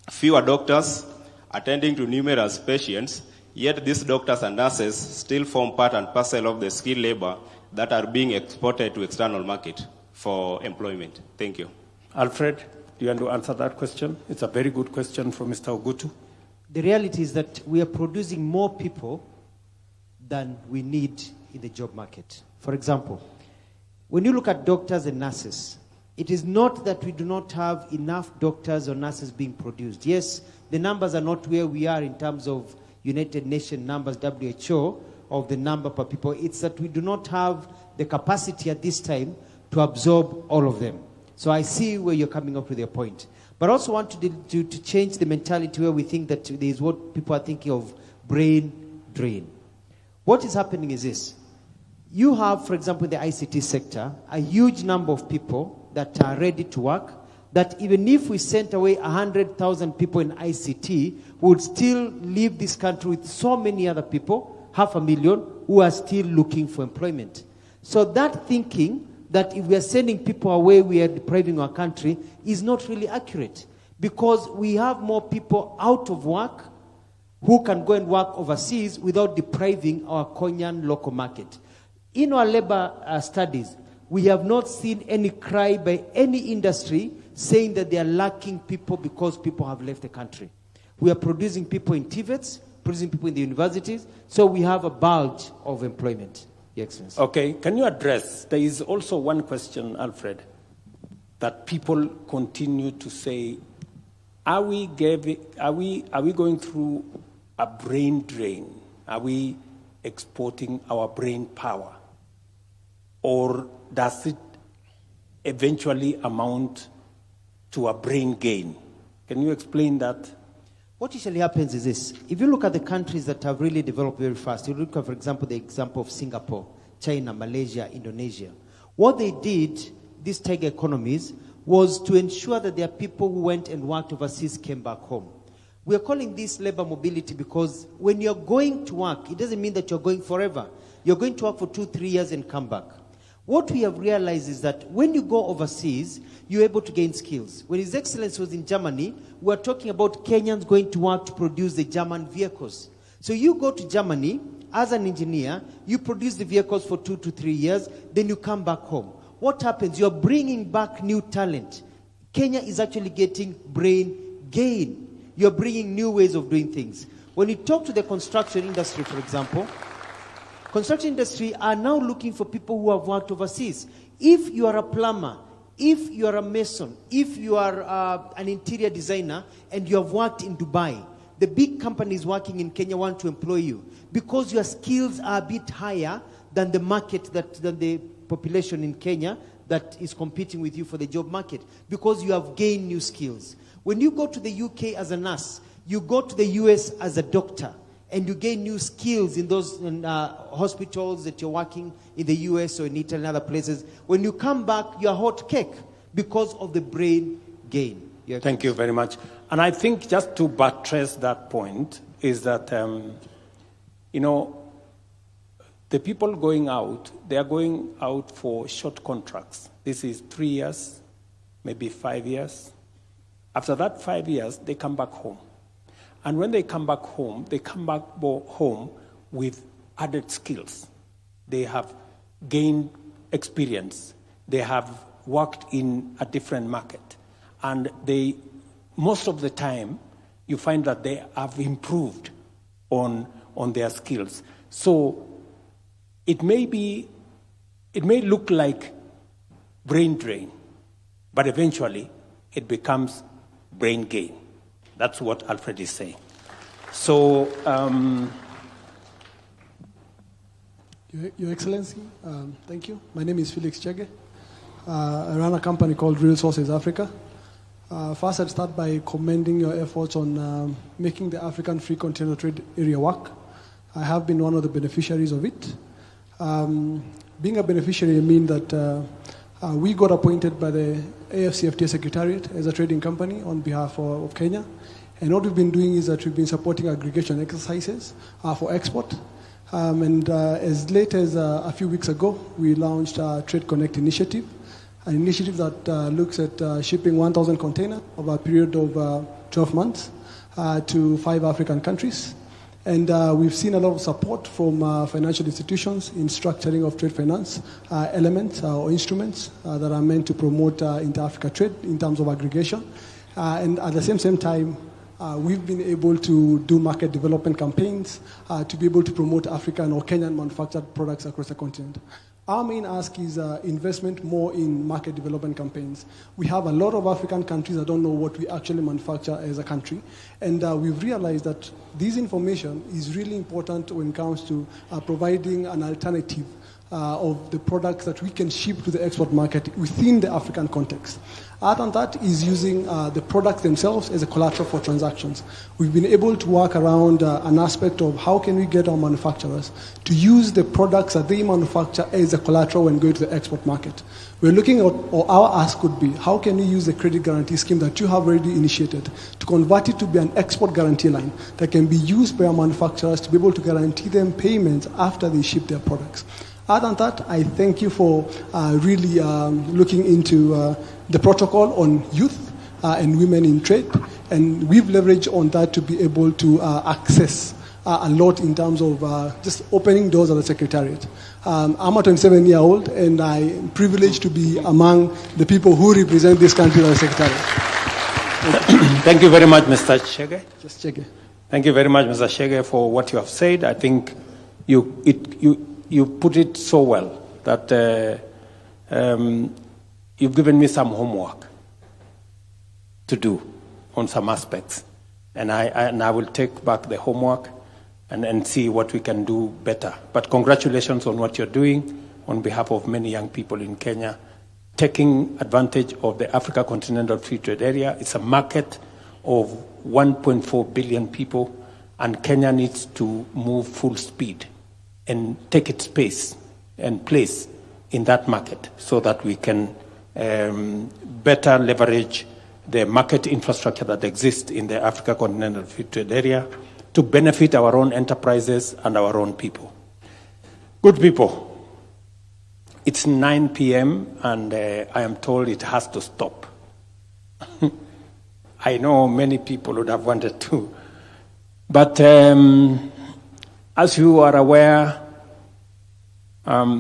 fewer doctors attending to numerous patients, yet these doctors and nurses still form part and parcel of the skilled labor that are being exported to external market for employment. Thank you. Alfred, do you want to answer that question? It's a very good question from Mr. Ogutu. The reality is that we are producing more people than we need in the job market. For example, when you look at doctors and nurses, it is not that we do not have enough doctors or nurses being produced. Yes, the numbers are not where we are in terms of United Nations numbers, WHO, of the number per people. It's that we do not have the capacity at this time to absorb all of them. So I see where you're coming up with your point. But I also want to change the mentality where we think that there is what people are thinking of brain drain. What is happening is this. You have, for example, in the ICT sector, a huge number of people that are ready to work, that even if we sent away 100,000 people in ICT, we would still leave this country with so many other people, 500,000, who are still looking for employment. So that thinking that if we are sending people away, we are depriving our country, is not really accurate. Because we have more people out of work who can go and work overseas without depriving our Kenyan local market. In our labor studies, we have not seen any cry by any industry saying that they are lacking people because people have left the country. We are producing people in TVETs, producing people in the universities, so we have a bulge of employment. Your Excellency. Okay, can you address, there is also one question, Alfred, that people continue to say, are we going through a brain drain? Are we exporting our brain power? Or does it eventually amount to a brain gain? Can you explain that? What usually happens is this. If you look at the countries that have really developed very fast, you look at, for example, the example of Singapore, China, Malaysia, Indonesia. What they did, these tiger economies, was to ensure that their people who went and worked overseas came back home. We are calling this labor mobility because when you're going to work, it doesn't mean that you're going forever. You're going to work for 2-3 years and come back. What we have realized is that when you go overseas, you're able to gain skills. When His Excellency was in Germany, we were talking about Kenyans going to work to produce the German vehicles. So you go to Germany as an engineer, you produce the vehicles for 2 to 3 years, then you come back home. What happens? You're bringing back new talent. Kenya is actually getting brain gain. You're bringing new ways of doing things. When you talk to the construction industry, for example, construction industry are now looking for people who have worked overseas. If you are a plumber, if you are a mason, if you are an interior designer, and you have worked in Dubai, the big companies working in Kenya want to employ you because your skills are a bit higher than the market, than the population in Kenya that is competing with you for the job market, because you have gained new skills. When you go to the UK as a nurse, you go to the US as a doctor, and you gain new skills in those hospitals that you're working in the US or in Italy and other places. When you come back, you're hot cake because of the brain gain. Thank you very much. And I think just to buttress that point is that, the people going out, they are going out for short contracts. This is 3 years, maybe 5 years. After that 5 years, they come back home. And when they come back home home with added skills. They have gained experience. They have worked in a different market. And most of the time, you find that they have improved on their skills. So it may look like brain drain, but eventually it becomes brain gain. That's what Alfred is saying. So, Your Excellency, thank you. My name is Felix Chege. I run a company called Real Sources Africa. First, I'd start by commending your efforts on making the African Free Continental Trade Area work. I have been one of the beneficiaries of it. Being a beneficiary means that we got appointed by the AFCFTA Secretariat as a trading company on behalf of Kenya. And what we've been doing is that we've been supporting aggregation exercises for export. And as late as a few weeks ago, we launched our Trade Connect initiative, an initiative that looks at shipping 1,000 containers over a period of 12 months to 5 African countries. And we've seen a lot of support from financial institutions in structuring of trade finance elements or instruments that are meant to promote inter-Africa trade in terms of aggregation. And at the same time, we've been able to do market development campaigns to be able to promote African or Kenyan manufactured products across the continent. Our main ask is investment more in market development campaigns. We have a lot of African countries that don't know what we actually manufacture as a country. And we've realized that this information is really important when it comes to providing an alternative of the products that we can ship to the export market within the African context. Other than that is using the products themselves as a collateral for transactions. We've been able to work around an aspect of how can we get our manufacturers to use the products that they manufacture as a collateral when going to the export market. We're looking at, or our ask could be, how can we use the credit guarantee scheme that you have already initiated to convert it to be an export guarantee line that can be used by our manufacturers to be able to guarantee them payments after they ship their products. Other than that, I thank you for really looking into the protocol on youth and women in trade. And we've leveraged on that to be able to access a lot in terms of just opening doors at the Secretariat. I'm a 27-year-old, and I'm privileged to be among the people who represent this country at the Secretariat. Thank you very much, Mr. Chege. Just Chege. Thank you very much, Mr. Chege, for what you have said. I think you put it so well that you've given me some homework to do on some aspects. And I will take back the homework and see what we can do better. But congratulations on what you're doing on behalf of many young people in Kenya, taking advantage of the Africa Continental Free Trade Area. It's a market of 1.4 billion people, and Kenya needs to move full speed and take its space and place in that market so that we can better leverage the market infrastructure that exists in the Africa Continental Free Trade Area to benefit our own enterprises and our own people. Good people, it's 9 p.m. and I am told it has to stop. I know many people would have wanted to, but as you are aware,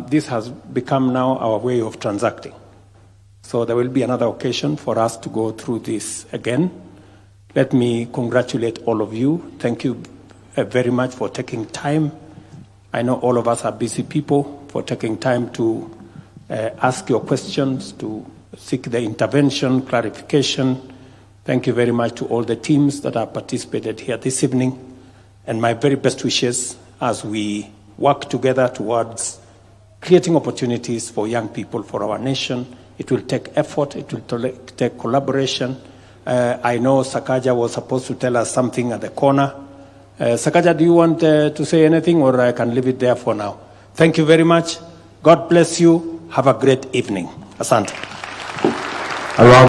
this has become now our way of transacting. So there will be another occasion for us to go through this again. Let me congratulate all of you. Thank you very much for taking time. I know all of us are busy people, for taking time to ask your questions, to seek the intervention, clarification. Thank you very much to all the teams that have participated here this evening. And my very best wishes as we work together towards creating opportunities for young people, for our nation. It will take effort, it will take collaboration. I know Sakaja was supposed to tell us something at the corner. Sakaja, do you want to say anything, or I can leave it there for now? Thank you very much. God bless you. Have a great evening. Asante.